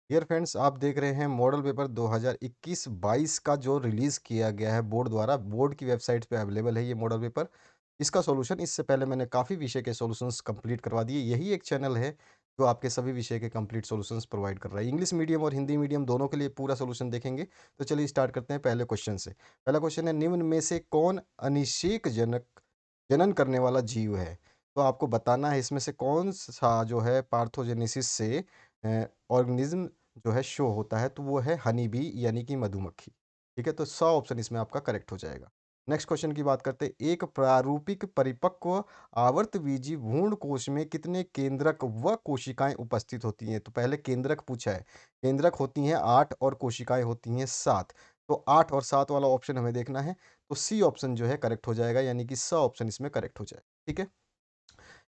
Dear friends, आप देख रहे हैं मॉडल पेपर 2021-22 का जो रिलीज़ किया गया है बोर्ड द्वारा। बोर्ड की वेबसाइट पे अवेलेबल है ये मॉडल पेपर। इसका सॉल्यूशन इससे पहले मैंने काफ़ी विषय के सॉल्यूशंस कंप्लीट करवा दिए। यही एक चैनल है जो आपके सभी विषय के कंप्लीट सॉल्यूशंस प्रोवाइड कर रहा है। इंग्लिश मीडियम और हिंदी मीडियम दोनों के लिए पूरा सॉल्यूशन देखेंगे। तो चलिए स्टार्ट करते हैं पहले क्वेश्चन से। पहला क्वेश्चन है, निम्न में से कौन अनिषेक जनक जनन करने वाला जीव है? तो आपको बताना है इसमें से कौन-सा जो है पार्थोजेनेसिस से ऑर्गेनिज़्म जो है शो होता है, तो वो है हनी बी यानी कि मधुमक्खी। ठीक है? तो स ऑप्शन इसमें आपका करेक्ट हो जाएगा। नेक्स्ट क्वेश्चन की बात करते हैं, एक प्रारूपिक परिपक्व आवर्तबीजी भ्रूण कोश में कितने केंद्रक व कोशिकाएँ उपस्थित होती हैं? तो पहले केंद्रक पूछा है। केंद्रक होती हैं 8 और कोशिकाएँ होती हैं 7। तो 8 और 7 वाला ऑप्शन हमें देखना है। तो सी ऑप्शन जो है करेक्ट हो जाएगा, यानी कि स ऑप्शन इसमें करेक्ट हो जाएगा। ठीक है?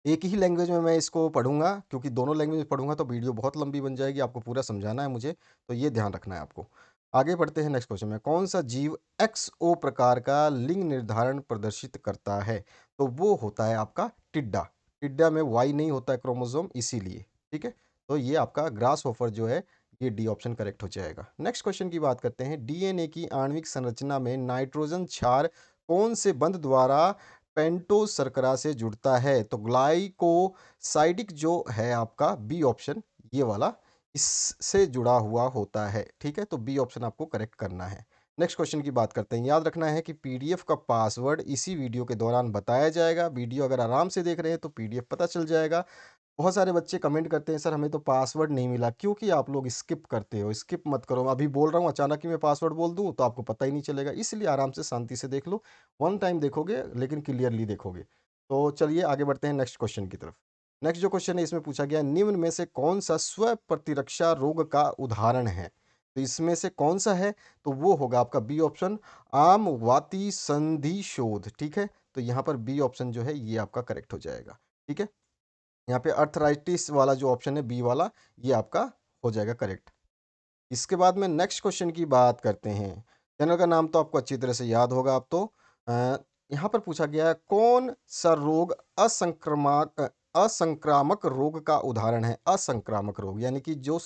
एक ही लैंग्वेज में मैं इसको पढ़ूँगा, क्योंकि दोनों लैंग्वेज में पढ़ूँगा तो वीडियो बहुत लंबी बन जाएगी, आपको पूरा समझाना है मुझे, तो ये ध्यान रखना है आपको। आगे बढ़ते हैं नेक्स्ट क्वेश्चन में, कौन-सा जीव एक्सओ प्रकार का लिंग निर्धारण प्रदर्शित करता है? तो वो होता है आपका टिड्डा। टिड्डा में वाई नहीं होता है क्रोमोसोम, इसीलिए, ठीक है? तो ये आपका ग्रासहोफर जो है, ये डी ऑप्शन करेक्ट हो जाएगा। नेक्स्ट क्वेश्चन की बात करते हैं, डीएनए की आणविक संरचना में नाइट्रोजन क्षार कौन से बंध द्वारा पेंटोज शर्करा से जुड़ता है? तो ग्लाइकोसाइडिक जो है आपका बी ऑप्शन, ये वाला इससे जुड़ा हुआ होता है। ठीक है? तो बी ऑप्शन आपको करेक्ट करना है। नेक्स्ट क्वेश्चन की बात करते हैं। याद रखना है कि पीडीएफ का पासवर्ड इसी वीडियो के दौरान बताया जाएगा। वीडियो अगर आराम से देख रहे हैं तो पीडीएफ पता चल जाएगा। बहुत सारे बच्चे कमेंट करते हैं, सर हमें तो पासवर्ड नहीं मिला, क्योंकि आप लोग स्किप करते हो। स्किप मत करो, अभी बोल रहा हूँ अचानक ही मैं पासवर्ड बोल दूँ तो आपको पता ही नहीं चलेगा, इसलिए आराम से शांति से देख लो। वन टाइम देखोगे लेकिन क्लियरली देखोगे। तो चलिए आगे बढ़ते हैं नेक्स्ट क्वेश्चन की तरफ। नेक्स्ट जो क्वेश्चन है इसमें पूछा गया, निम्न में से कौन सा स्व प्रतिरक्षा रोग का उदाहरण है? तो इसमें से कौन सा है? तो वो होगा आपका बी ऑप्शन, आम वाती संधि शोध। ठीक है? तो यहाँ पर बी ऑप्शन जो है ये आपका करेक्ट हो जाएगा। ठीक है? यहाँ पे अर्थराइटिस वाला जो ऑप्शन है बी वाला, ये आपका हो जाएगा करेक्ट। इसके बाद में नेक्स्ट क्वेश्चन की बात करते हैं। चैनल का नाम तो आपको अच्छी तरह से याद होगा अब तो। अ, यहाँ पर पूछा गया है, कौन सा रोग असंक्रामक रोग का उदाहरण है? असंक्रामक रोग यानी कि जो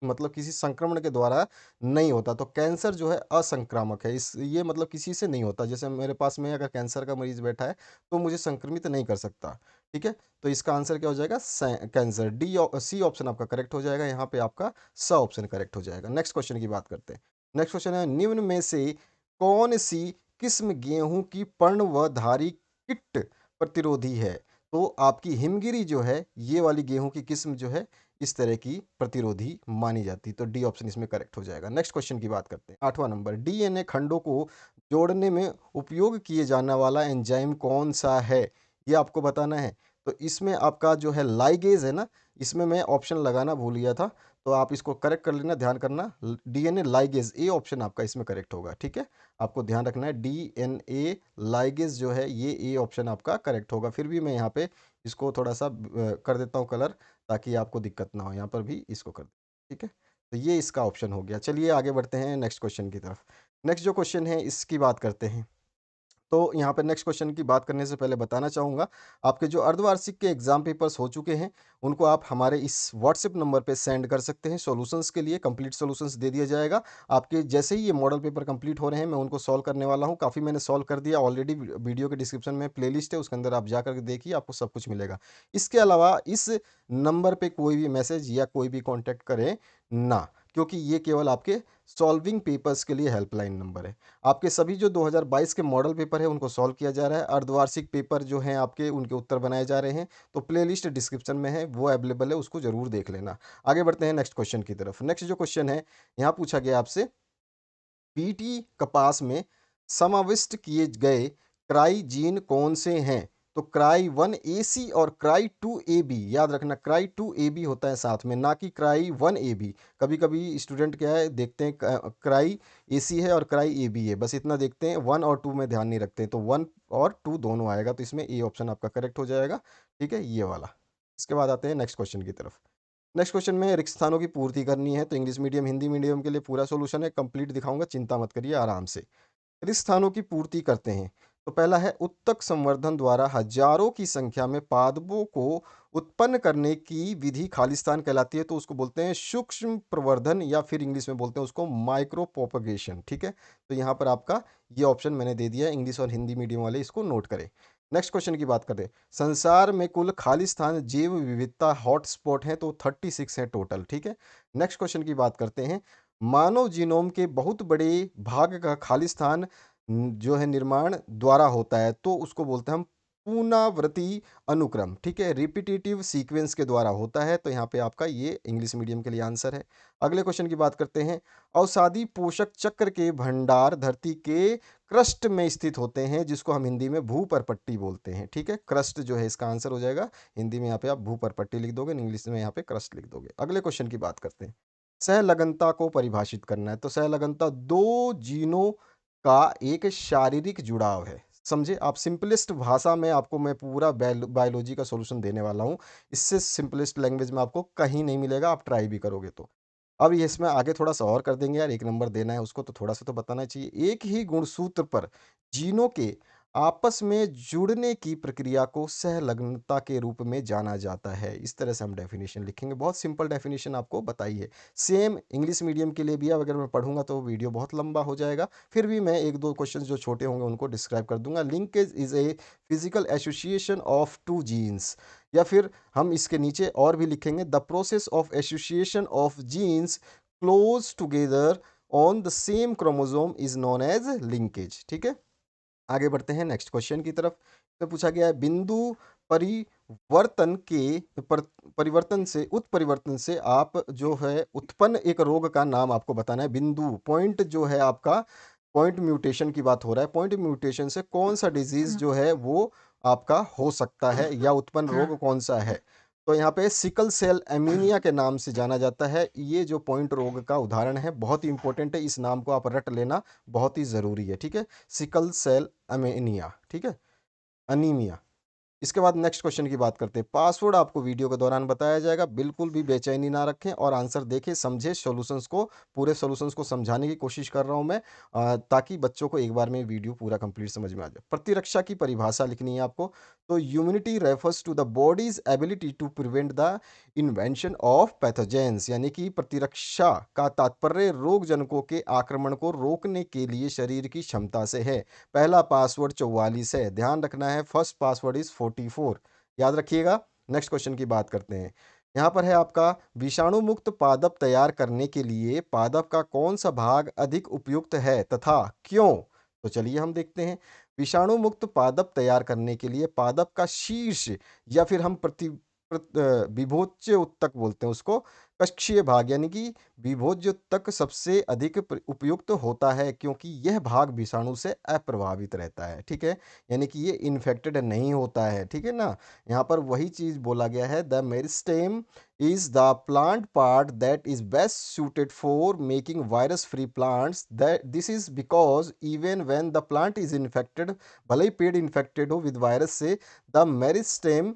मतलब किसी संक्रमण के द्वारा नहीं होता। तो कैंसर जो है असंक्रामक है, इस ये मतलब किसी से नहीं होता। जैसे मेरे पास में अगर कैंसर का मरीज बैठा है तो मुझे संक्रमित नहीं कर सकता। ठीक है? तो इसका आंसर क्या हो जाएगा? कैंसर। सी ऑप्शन आपका करेक्ट हो जाएगा। यहाँ पे आपका स ऑप्शन करेक्ट हो जाएगा। नेक्स्ट क्वेश्चन की बात करते हैं। नेक्स्ट क्वेश्चन है, निम्न में से कौन सी किस्म गेहूं की पर्ण व धारी कीट प्रतिरोधी है? तो आपकी हिमगिरी जो है, ये वाली गेहूं की किस्म जो है इस तरह की प्रतिरोधी मानी जाती है। तो डी ऑप्शन इसमें करेक्ट हो जाएगा। नेक्स्ट क्वेश्चन की बात करते हैं। 8वां नंबर, डीएनए खंडों को जोड़ने में उपयोग किए जाने वाला एंजाइम कौन सा है? ये आपको बताना है। तो इसमें आपका जो है लाइगेज है ना, इसमें मैं ऑप्शन लगाना भूल गया था, तो आप इसको करेक्ट कर लेना, ध्यान करना। डीएनए लाइगेज, ए ऑप्शन आपका इसमें करेक्ट होगा। ठीक है? आपको ध्यान रखना है, डीएनए लाइगेज जो है ये ए ऑप्शन आपका करेक्ट होगा। फिर भी मैं यहाँ पे इसको थोड़ा सा कर देता हूँ कलर, ताकि आपको दिक्कत ना हो। यहाँ पर भी इसको कर दे। ठीक है? तो ये इसका ऑप्शन हो गया। चलिए आगे बढ़ते हैं नेक्स्ट क्वेश्चन की तरफ। नेक्स्ट जो क्वेश्चन है इसकी बात करते हैं। तो यहाँ पे नेक्स्ट क्वेश्चन की बात करने से पहले बताना चाहूँगा, आपके जो अर्धवार्षिक के एग्ज़ाम पेपर्स हो चुके हैं, उनको आप हमारे इस व्हाट्सएप नंबर पे सेंड कर सकते हैं। सॉल्यूशंस के लिए कंप्लीट सॉल्यूशंस दे दिया जाएगा। आपके जैसे ही ये मॉडल पेपर कंप्लीट हो रहे हैं, मैं उनको सॉल्व करने वाला हूँ। काफ़ी मैंने सॉल्व कर दिया ऑलरेडी। वीडियो के डिस्क्रिप्शन में प्लेलिस्ट है, उसके अंदर आप जा कर के देखिए, आपको सब कुछ मिलेगा। इसके अलावा इस नंबर पे कोई भी मैसेज या कोई भी कॉन्टैक्ट करें ना, क्योंकि ये केवल आपके सॉल्विंग पेपर्स के लिए हेल्पलाइन नंबर है। आपके सभी जो 2022 के मॉडल पेपर है उनको सॉल्व किया जा रहा है। अर्धवार्षिक पेपर जो हैं आपके, उनके उत्तर बनाए जा रहे हैं। तो प्लेलिस्ट डिस्क्रिप्शन में है, वो अवेलेबल है, उसको ज़रूर देख लेना। आगे बढ़ते हैं नेक्स्ट क्वेश्चन की तरफ। नेक्स्ट जो क्वेश्चन है, यहाँ पूछा गया आपसे, बीटी कपास में समाविष्ट किए गए क्राई जीन कौन से हैं? तो क्राई 1AC और क्राई 2AB, याद रखना क्राई 2AB होता है साथ में, ना कि क्राई 1AB। कभी कभी स्टूडेंट क्या है देखते हैं क्राई एसी है और क्राई एबी है, बस इतना देखते हैं, 1 और 2 में ध्यान नहीं रखते। तो 1 और 2 दोनों आएगा, तो इसमें ए ऑप्शन आपका करेक्ट हो जाएगा। ठीक है, ये वाला। इसके बाद आते हैं नेक्स्ट क्वेश्चन की तरफ। नेक्स्ट क्वेश्चन में रिक्त स्थानों की पूर्ति करनी है, तो इंग्लिश मीडियम हिंदी मीडियम के लिए पूरा सॉल्यूशन है, कंप्लीट दिखाऊंगा, चिंता मत करिए, आराम से रिक्त स्थानों की पूर्ति करते हैं। तो पहला है उत्तक संवर्धन द्वारा हजारों की संख्या में पादपों को उत्पन्न करने की विधि खालिस्तान कहलाती है, तो उसको बोलते हैं सूक्ष्म प्रवर्धन या फिर इंग्लिश में बोलते हैं उसको माइक्रो प्रोपगेशन। ठीक है, तो यहाँ पर आपका ये ऑप्शन मैंने दे दिया है, इंग्लिश और हिंदी मीडियम वाले इसको नोट करें। नेक्स्ट क्वेश्चन की बात करें, संसार में कुल खालिस्तान जैव विविधता हॉटस्पॉट हैं तो 36 है टोटल। ठीक है, नेक्स्ट क्वेश्चन की बात करते हैं, मानव जीनोम के बहुत बड़े भाग का खालिस्तान जो है निर्माण द्वारा होता है, तो उसको बोलते हैं हम पुनरावृत्ति अनुक्रम। ठीक है, रिपीटेटिव सीक्वेंस के द्वारा होता है, तो यहाँ पे आपका ये इंग्लिश मीडियम के लिए आंसर है। अगले क्वेश्चन की बात करते हैं, औषधि पोषक चक्र के भंडार धरती के क्रस्ट में स्थित होते हैं, जिसको हम हिंदी में भूपरपट्टी बोलते हैं। ठीक है, क्रस्ट जो है इसका आंसर हो जाएगा, हिंदी में यहाँ पे आप भूपरपट्टी लिख दोगे, इंग्लिश में यहाँ पे क्रस्ट लिख दोगे। अगले क्वेश्चन की बात करते हैं, सहलगनता को परिभाषित करना है, तो सहलगनता दो जीनों का एक शारीरिक जुड़ाव है। समझे आप, सिंपलेस्ट भाषा में आपको मैं पूरा बायोलॉजी का सॉल्यूशन देने वाला हूँ, इससे सिंपलेस्ट लैंग्वेज में आपको कहीं नहीं मिलेगा, आप ट्राई भी करोगे तो। अब ये इसमें आगे थोड़ा-सा और कर देंगे यार, 1 नंबर देना है उसको तो थोड़ा-सा तो बताना चाहिए। एक ही गुणसूत्र पर जीनों के आपस में जुड़ने की प्रक्रिया को सहलग्नता के रूप में जाना जाता है। इस तरह से हम डेफिनेशन लिखेंगे, बहुत सिंपल डेफिनेशन आपको बताई है। सेम इंग्लिश मीडियम के लिए भी अब अगर मैं पढ़ूँगा तो वीडियो बहुत लंबा हो जाएगा, फिर भी मैं 1-2 क्वेश्चंस जो छोटे होंगे उनको डिस्क्राइब कर दूँगा। Linkage is a physical association of 2 genes, या फिर हम इसके नीचे और भी लिखेंगे, the process of association of genes close together on the same chromosome is known as linkage. ठीक है, आगे बढ़ते हैं नेक्स्ट क्वेश्चन की तरफ। तो पूछा गया है, बिंदु परिवर्तन के परिवर्तन से उत्परिवर्तन से आप जो है उत्पन्न एक रोग का नाम आपको बताना है। बिंदु पॉइंट जो है आपका, पॉइंट म्यूटेशन की बात हो रहा है, पॉइंट म्यूटेशन से कौन सा डिजीज जो है वो आपका हो सकता है, या उत्पन्न रोग कौन सा है। तो यहाँ पे सिकल सेल एनीमिया के नाम से जाना जाता है, ये जो पॉइंट रोग का उदाहरण है, बहुत ही इंपॉर्टेंट है, इस नाम को आप रट लेना, बहुत ही ज़रूरी है। ठीक है, सिकल सेल एनीमिया। ठीक है, अनीमिया। इसके बाद नेक्स्ट क्वेश्चन की बात करते हैं। पासवर्ड आपको वीडियो के दौरान बताया जाएगा, बिल्कुल भी बेचैनी ना रखें और आंसर देखें, समझें सॉल्यूशंस को, पूरे सॉल्यूशंस को समझाने की कोशिश कर रहा हूं मैं, ताकि बच्चों को एक बार में वीडियो पूरा कंप्लीट समझ में आ जाए। प्रतिरक्षा की परिभाषा लिखनी है आपको, तो immunity refers to the body's ability to prevent the invention of pathogens, यानी कि प्रतिरक्षा का तात्पर्य रोग जनकों के आक्रमण को रोकने के लिए शरीर की क्षमता से है। पहला पासवर्ड 44 है, ध्यान रखना है, फर्स्ट पासवर्ड इज 44, याद रखिएगा। नेक्स्ट क्वेश्चन की बात करते हैं, यहाँ पर है आपका, विषाणु मुक्त पादप तैयार करने के लिए पादप का कौन सा भाग अधिक उपयुक्त है तथा क्यों। तो चलिए हम देखते हैं, विषाणु मुक्त पादप तैयार करने के लिए पादप का शीर्ष, या फिर हम विभोज्य उत्तक बोलते हैं उसको, कक्षीय भाग, यानी कि विभोज्य उत्तक सबसे अधिक उपयुक्त होता है, क्योंकि यह भाग विषाणु से अप्रभावित रहता है। ठीक है, यानी कि ये इन्फेक्टेड नहीं होता है। ठीक है ना, यहाँ पर वही चीज बोला गया है, the meristem is the plant part that is best suited for making virus free plants, that this is because even when the plant is infected, भले ही पेड़ इन्फेक्टेड हो विद वायरस से, the meristem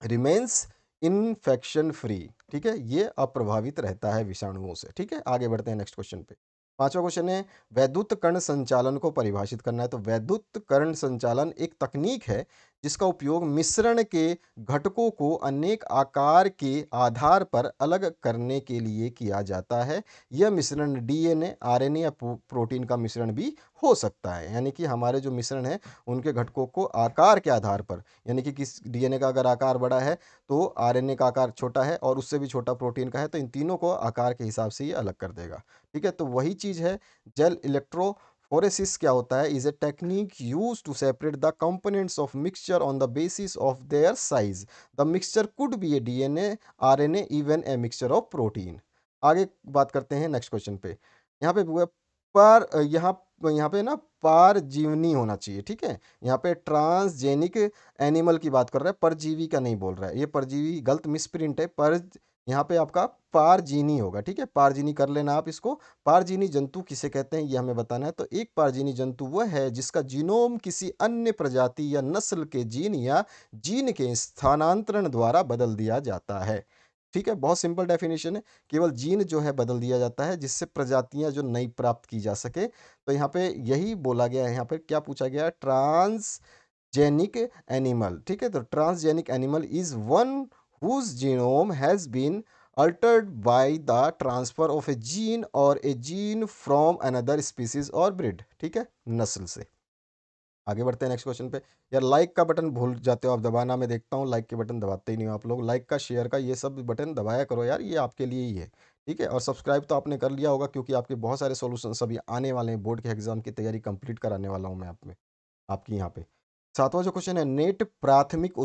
remains infection free. ठीक है, ये अप्रभावित रहता है विषाणुओं से। ठीक है, आगे बढ़ते हैं नेक्स्ट क्वेश्चन पे। पांचवा क्वेश्चन है, वैद्युत कर्ण संचालन को परिभाषित करना है, तो वैद्युत कर्ण संचालन एक तकनीक है जिसका उपयोग मिश्रण के घटकों को अनेक आकार के आधार पर अलग करने के लिए किया जाता है। यह मिश्रण डीएनए, आरएनए या प्रोटीन का मिश्रण भी हो सकता है, यानी कि हमारे जो मिश्रण है उनके घटकों को आकार के आधार पर, यानी कि किस डीएनए का अगर आकार बड़ा है तो आरएनए का आकार छोटा है, और उससे भी छोटा प्रोटीन का है, तो इन तीनों को आकार के हिसाब से ये अलग कर देगा। ठीक है, तो वही चीज़ है, जेल इलेक्ट्रोफोरेसिस क्या होता है, is a technique use to separate the components of mixture on the basis of their size. The mixture could be a DNA, RNA, even a mixture of protein. आगे बात करते हैं नेक्स्ट क्वेश्चन पे। यहाँ पे पर यहाँ पे ना पारजीवनी होना चाहिए। ठीक है, यहाँ पे ट्रांसजेनिक एनिमल की बात कर रहा है, परजीवी का नहीं बोल रहा है, ये परजीवी गलत मिसप्रिंट है, पर यहाँ पे आपका पारजीनी होगा। ठीक है, पारजीनी कर लेना आप इसको। पारजीनी जंतु किसे कहते हैं ये हमें बताना है, तो एक पारजीनी जंतु वह है जिसका जीनोम किसी अन्य प्रजाति या नस्ल के जीन या जीन के स्थानांतरण द्वारा बदल दिया जाता है। ठीक है, बहुत सिंपल डेफिनेशन है। केवल जीन जो है बदल दिया जाता है जिससे प्रजातियाँ जो नई प्राप्त की जा सके। तो यहाँ पे यही बोला गया है, यहाँ पे क्या पूछा गया है, ट्रांसजेनिक एनिमल, ठीक है? तो transgenic animal is one whose genome has been altered by the transfer of a gene or a gene from another species or breed, ठीक है? नस्ल से। आगे बढ़ते हैं नेक्स्ट क्वेश्चन पे। यार लाइक का बटन भूल जाते हो आप दबाना, मैं देखता हूँ लाइक के बटन दबाते ही नहीं हो आप लोग। लाइक का, शेयर का, ये सब बटन दबाया करो यार, ये आपके लिए ही है, ठीक है? और सब्सक्राइब तो आपने कर लिया होगा क्योंकि आपके बहुत सारे सॉल्यूशंस अभी आने वाले हैं, बोर्ड के एग्जाम की तैयारी कंप्लीट कराने वाला हूँ मैं आप में, आपकी यहाँ पे। सातवां जो क्वेश्चन है, नेट प्राथमिक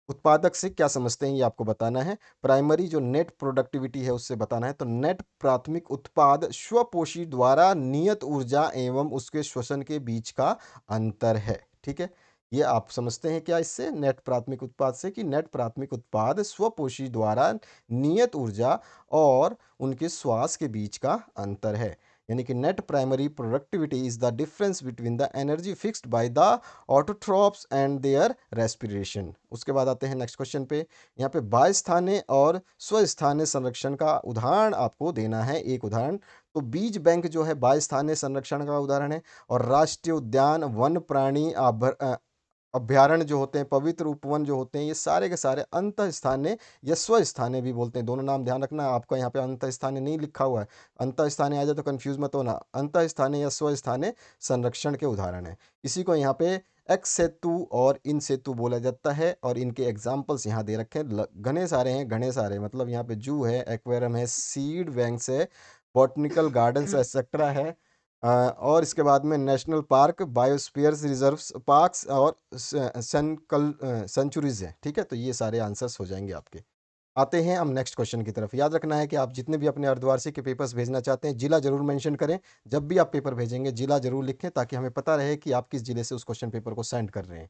उत्पादक से क्या समझते हैं, ये आपको बताना है। प्राइमरी जो नेट प्रोडक्टिविटी है उससे बताना है। तो नेट प्राथमिक उत्पाद स्वपोषी द्वारा नियत ऊर्जा एवं उसके श्वसन के बीच का अंतर है, ठीक है? ये आप समझते हैं क्या इससे, नेट प्राथमिक उत्पाद से, कि नेट प्राथमिक उत्पाद स्वपोषी द्वारा नियत ऊर्जा और उनके श्वास के बीच का अंतर है। यानी कि net primary productivity is the difference between the energy fixed by the autotrophs and there respiration. उसके बाद आते हैं नेक्स्ट क्वेश्चन पे। यहाँ पे बाह्य स्थानीय और स्वस्थानीय संरक्षण का उदाहरण आपको देना है, एक उदाहरण। तो बीज बैंक जो है बाह्य स्थानीय संरक्षण का उदाहरण है, और राष्ट्रीय उद्यान, वन प्राणी अभ्यारण्य जो होते हैं, पवित्र उपवन जो होते हैं, ये सारे के सारे अंतःस्थानीय या स्वस्थानीय भी बोलते हैं। दोनों नाम ध्यान रखना, आपका यहाँ पे अंतःस्थानीय नहीं लिखा हुआ है, अंतःस्थानीय आ जाए तो कंफ्यूज मत होना। अंतःस्थानीय या स्वस्थानीय संरक्षण के उदाहरण है। इसी को यहाँ पे एक्स सेतु और इन सेतु बोला जाता है, और इनके एग्जाम्पल्स यहाँ दे रखे हैं, घने सारे हैं, घने सारे, मतलब यहाँ पे जू है, एक्वेरियम है, सीड बैंक्स है, बॉटनिकल गार्डन्स एक्सेट्रा है, और इसके बाद में नेशनल पार्क, बायोस्फीयर्स रिजर्व्स, पार्क्स और सेंचुरीज है, ठीक है? तो ये सारे आंसर्स हो जाएंगे आपके। आते हैं हम नेक्स्ट क्वेश्चन की तरफ। याद रखना है कि आप जितने भी अपने अर्धवार्षिक के पेपर्स भेजना चाहते हैं, जिला जरूर मेंशन करें। जब भी आप पेपर भेजेंगे जिला जरूर लिखें, ताकि हमें पता रहे कि आप किस जिले से उस क्वेश्चन पेपर को सेंड कर रहे हैं।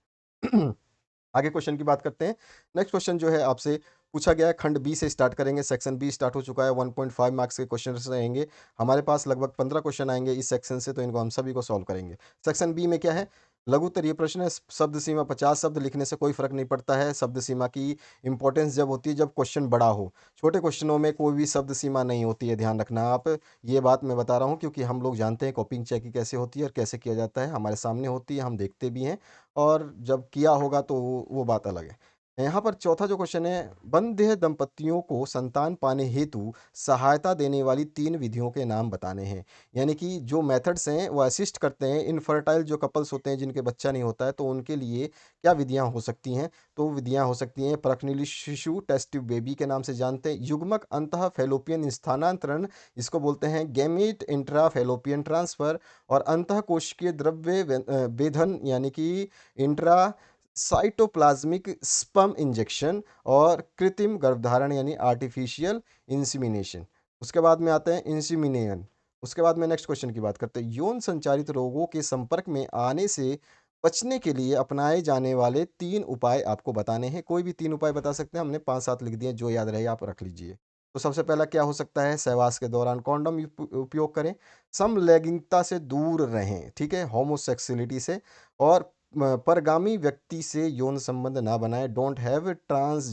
आगे क्वेश्चन की बात करते हैं। नेक्स्ट क्वेश्चन जो है आपसे पूछा गया है, खंड बी से स्टार्ट करेंगे। सेक्शन बी स्टार्ट हो चुका है, 1.5 मार्क्स के क्वेश्चन रहेंगे हमारे पास। लगभग 15 क्वेश्चन आएंगे इस सेक्शन से, तो इनको हम सभी को सॉल्व करेंगे। सेक्शन बी में क्या है, लघुत्तर ये प्रश्न है। शब्द सीमा 50 शब्द, लिखने से कोई फर्क नहीं पड़ता है। शब्द सीमा की इंपॉर्टेंस जब होती है जब क्वेश्चन बड़ा हो, छोटे क्वेश्चनों में कोई भी शब्द सीमा नहीं होती है, ध्यान रखना आप। ये बात मैं बता रहा हूँ क्योंकि हम लोग जानते हैं कॉपिंग चेकिंग कैसे होती है और कैसे किया जाता है, हमारे सामने होती है, हम देखते भी हैं, और जब किया होगा तो वो बात अलग है। यहाँ पर चौथा जो क्वेश्चन है, बंधेय दंपतियों को संतान पाने हेतु सहायता देने वाली 3 विधियों के नाम बताने हैं। यानी कि जो मेथड्स हैं वो असिस्ट करते हैं इनफर्टाइल जो कपल्स होते हैं जिनके बच्चा नहीं होता है, तो उनके लिए क्या विधियाँ हो सकती हैं। तो विधियाँ हो सकती हैं, परखनीली शिशु, टेस्ट ट्यूब बेबी के नाम से जानते हैं, युग्मक अंतः फैलोपियन स्थानांतरण, इसको बोलते हैं गैमीट इंट्रा फैलोपियन ट्रांसफर, और अंतः कोशिकीय द्रव्य वेधन यानी कि इंट्रा साइटोप्लाज्मिक स्पर्म इंजेक्शन, और कृत्रिम गर्भधारण यानी आर्टिफिशियल इंसीमिनेशन। उसके बाद में आते हैं इंसीमिनेशन। उसके बाद में नेक्स्ट क्वेश्चन की बात करते हैं, यौन संचारित रोगों के संपर्क में आने से बचने के लिए अपनाए जाने वाले 3 उपाय आपको बताने हैं। कोई भी 3 उपाय बता सकते हैं, हमने 5-7 लिख दिए, जो याद रहे आप रख लीजिए। तो सबसे पहला क्या हो सकता है, सहवास के दौरान कॉन्डोम उपयोग करें, समलैंगिकता से दूर रहें, ठीक है, होमोसेक्सुअलिटी से, और परगामी व्यक्ति से यौन संबंध ना बनाए, डोंट हैव ट्रांस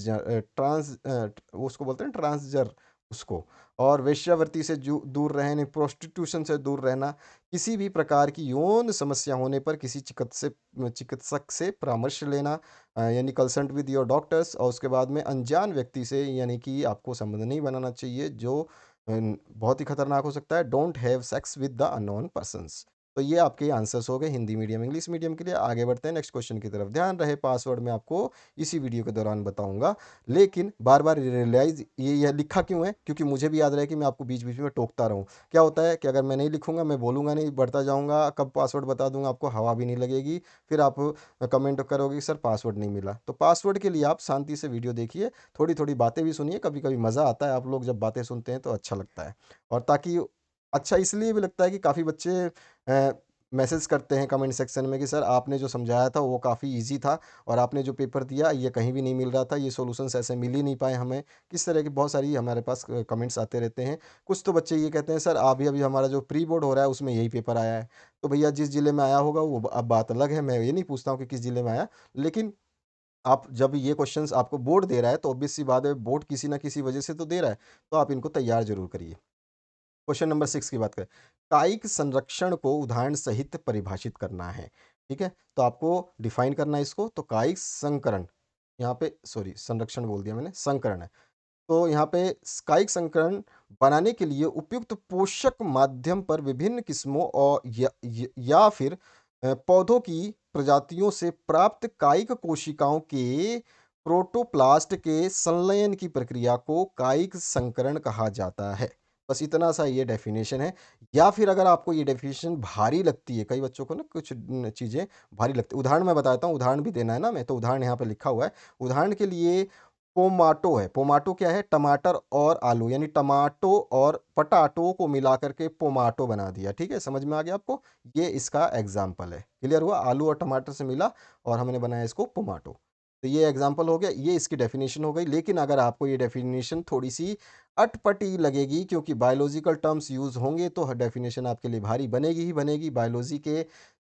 उसको बोलते हैं ट्रांसजर उसको, और वेश्यावृत्ति से दूर रहने, प्रोस्टिट्यूशन से दूर रहना, किसी भी प्रकार की यौन समस्या होने पर किसी चिकित्सक से परामर्श लेना, यानी कंसल्ट विद योर डॉक्टर्स, और उसके बाद में अनजान व्यक्ति से यानी कि आपको संबंध नहीं बनाना चाहिए, जो बहुत ही खतरनाक हो सकता है। Don't have sex with the unknown persons. तो ये आपके आंसर्स हो गए हिंदी मीडियम इंग्लिश मीडियम के लिए। आगे बढ़ते हैं नेक्स्ट क्वेश्चन की तरफ। ध्यान रहे पासवर्ड मैं आपको इसी वीडियो के दौरान बताऊंगा, लेकिन बार बार रियलाइज ये लिखा क्यों है, क्योंकि मुझे भी याद रहे कि मैं आपको बीच बीच में टोकता रहूं। क्या होता है कि अगर मैं नहीं लिखूंगा, मैं बोलूंगा नहीं, बढ़ता जाऊंगा, कब पासवर्ड बता दूंगा आपको हवा भी नहीं लगेगी, फिर आप कमेंट करोगे कि सर पासवर्ड नहीं मिला। तो पासवर्ड के लिए आप शांति से वीडियो देखिए, थोड़ी थोड़ी बातें भी सुनिए, कभी कभी मज़ा आता है, आप लोग जब बातें सुनते हैं तो अच्छा लगता है। और ताकि अच्छा इसलिए भी लगता है कि काफ़ी बच्चे मैसेज करते हैं कमेंट सेक्शन में कि सर आपने जो समझाया था वो काफ़ी इजी था, और आपने जो पेपर दिया ये कहीं भी नहीं मिल रहा था, ये सॉल्यूशंस ऐसे मिल ही नहीं पाए हमें। किस तरह की बहुत सारी हमारे पास कमेंट्स आते रहते हैं। कुछ तो बच्चे ये कहते हैं सर अभी अभी हमारा जो प्री बोर्ड हो रहा है उसमें यही पेपर आया है। तो भैया जिस ज़िले में आया होगा वो अब बात अलग है, मैं ये नहीं पूछता हूँ कि किस ज़िले में आया, लेकिन आप जब ये क्वेश्चंस आपको बोर्ड दे रहा है तो ऑब्वियस सी बात है, बोर्ड किसी ना किसी वजह से तो दे रहा है, तो आप इनको तैयार ज़रूर करिए। क्वेश्चन नंबर 6 की बात करें, कायिक संरक्षण को उदाहरण सहित परिभाषित करना है, ठीक है? तो आपको डिफाइन करना है इसको, तो कायिक संकरण, यहाँ पे सॉरी संरक्षण बोल दिया मैंने, संकरण है। तो यहाँ पे कायिक संकरण बनाने के लिए उपयुक्त पोषक माध्यम पर विभिन्न किस्मों और या फिर पौधों की प्रजातियों से प्राप्त कायिक कोशिकाओं के प्रोटोप्लास्ट के संलयन की प्रक्रिया को कायिक संकरण कहा जाता है। बस इतना सा ये डेफिनेशन है। या फिर अगर आपको ये डेफिनेशन भारी लगती है, कई बच्चों को ना कुछ चीज़ें भारी लगती है। उदाहरण मैं बताता हूँ, उदाहरण भी देना है ना, मैं तो उदाहरण यहाँ पे लिखा हुआ है। उदाहरण के लिए पोमाटो है। पोमाटो क्या है? टमाटर और आलू, यानी टमाटो और पटाटो को मिला करके पोमाटो बना दिया। ठीक है, समझ में आ गया आपको? ये इसका एग्जाम्पल है। क्लियर हुआ? आलू और टमाटर से मिला और हमने बनाया इसको पोमाटो। तो ये एग्जाम्पल हो गया, ये इसकी डेफिनेशन हो गई। लेकिन अगर आपको ये डेफिनेशन थोड़ी सी अटपटी लगेगी क्योंकि बायोलॉजिकल टर्म्स यूज होंगे तो डेफिनेशन आपके लिए भारी बनेगी ही बनेगी। बायोलॉजी के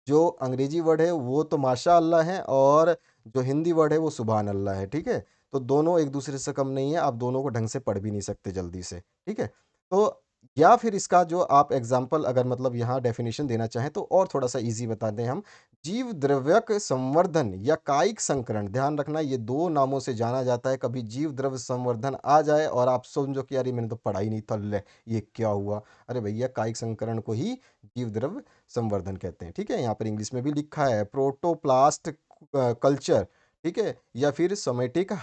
जो अंग्रेजी वर्ड है वो तो माशा अल्लाह है, और जो हिंदी वर्ड है वो सुभान अल्लाह है। ठीक है, तो दोनों एक दूसरे से कम नहीं है, आप दोनों को ढंग से पढ़ भी नहीं सकते जल्दी से। ठीक है, तो या फिर इसका जो आप एग्जाम्पल अगर मतलब यहाँ डेफिनेशन देना चाहें तो और थोड़ा सा इजी बता दें हम। जीव द्रव्यक संवर्धन या कायिक संकरण, ध्यान रखना ये दो नामों से जाना जाता है। कभी जीव द्रव्य संवर्धन आ जाए और आप समझो कि यार ये मैंने तो पढ़ा ही नहीं था, ले ये क्या हुआ। अरे भैया, कायिक संकरण को ही जीव द्रव्य संवर्धन कहते हैं। ठीक है, यहाँ पर इंग्लिश में भी लिखा है प्रोटोप्लास्ट कल्चर। ठीक है, या फिर सोमेटिक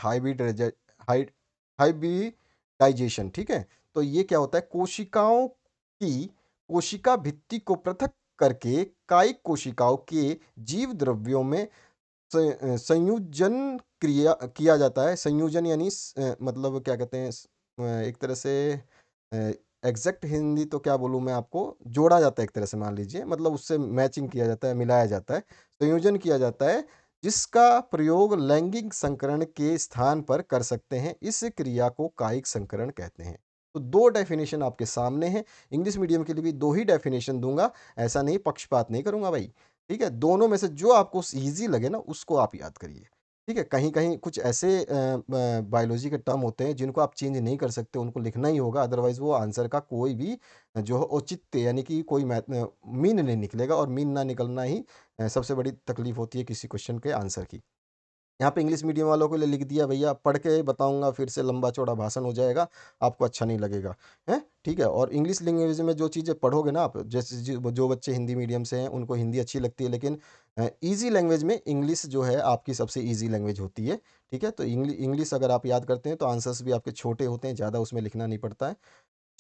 हाइब्रिडाइजेशन। ठीक है, तो ये क्या होता है? कोशिकाओं की कोशिका भित्ति को पृथक करके कायिक कोशिकाओं के जीव द्रव्यों में संयोजन क्रिया किया जाता है। संयोजन यानी मतलब क्या कहते हैं, एक तरह से एग्जैक्ट हिंदी तो क्या बोलूँ मैं आपको, जोड़ा जाता है एक तरह से, मान लीजिए, मतलब उससे मैचिंग किया जाता है, मिलाया जाता है, संयोजन किया जाता है, जिसका प्रयोग लैंगिक संकरण के स्थान पर कर सकते हैं। इस क्रिया को कायिक संकरण कहते हैं। तो दो डेफिनेशन आपके सामने हैं। इंग्लिश मीडियम के लिए भी दो ही डेफिनेशन दूंगा, ऐसा नहीं पक्षपात नहीं करूंगा भाई। ठीक है, दोनों में से जो आपको ईज़ी लगे ना उसको आप याद करिए। ठीक है, कहीं-कहीं कुछ ऐसे बायोलॉजी के टर्म होते हैं जिनको आप चेंज नहीं कर सकते, उनको लिखना ही होगा, अदरवाइज़ वो आंसर का कोई भी जो औचित्य यानी कि कोई मीन नहीं निकलेगा, और मीन ना निकलना ही सबसे बड़ी तकलीफ़ होती है किसी क्वेश्चन के आंसर की। यहाँ पे इंग्लिश मीडियम वालों के लिए लिख दिया भैया, पढ़ के बताऊँगा फिर से लंबा चौड़ा भाषण हो जाएगा, आपको अच्छा नहीं लगेगा, हैं? ठीक है, और इंग्लिश लैंग्वेज में जो चीज़ें पढ़ोगे ना आप, जैसे जो बच्चे हिंदी मीडियम से हैं उनको हिंदी अच्छी लगती है, लेकिन ईज़ी लैंग्वेज में इंग्लिश जो है आपकी सबसे ईज़ी लैंग्वेज होती है। ठीक है, तो इंग्लिश अगर आप याद करते हैं तो आंसर्स भी आपके छोटे होते हैं, ज़्यादा उसमें लिखना नहीं पड़ता है।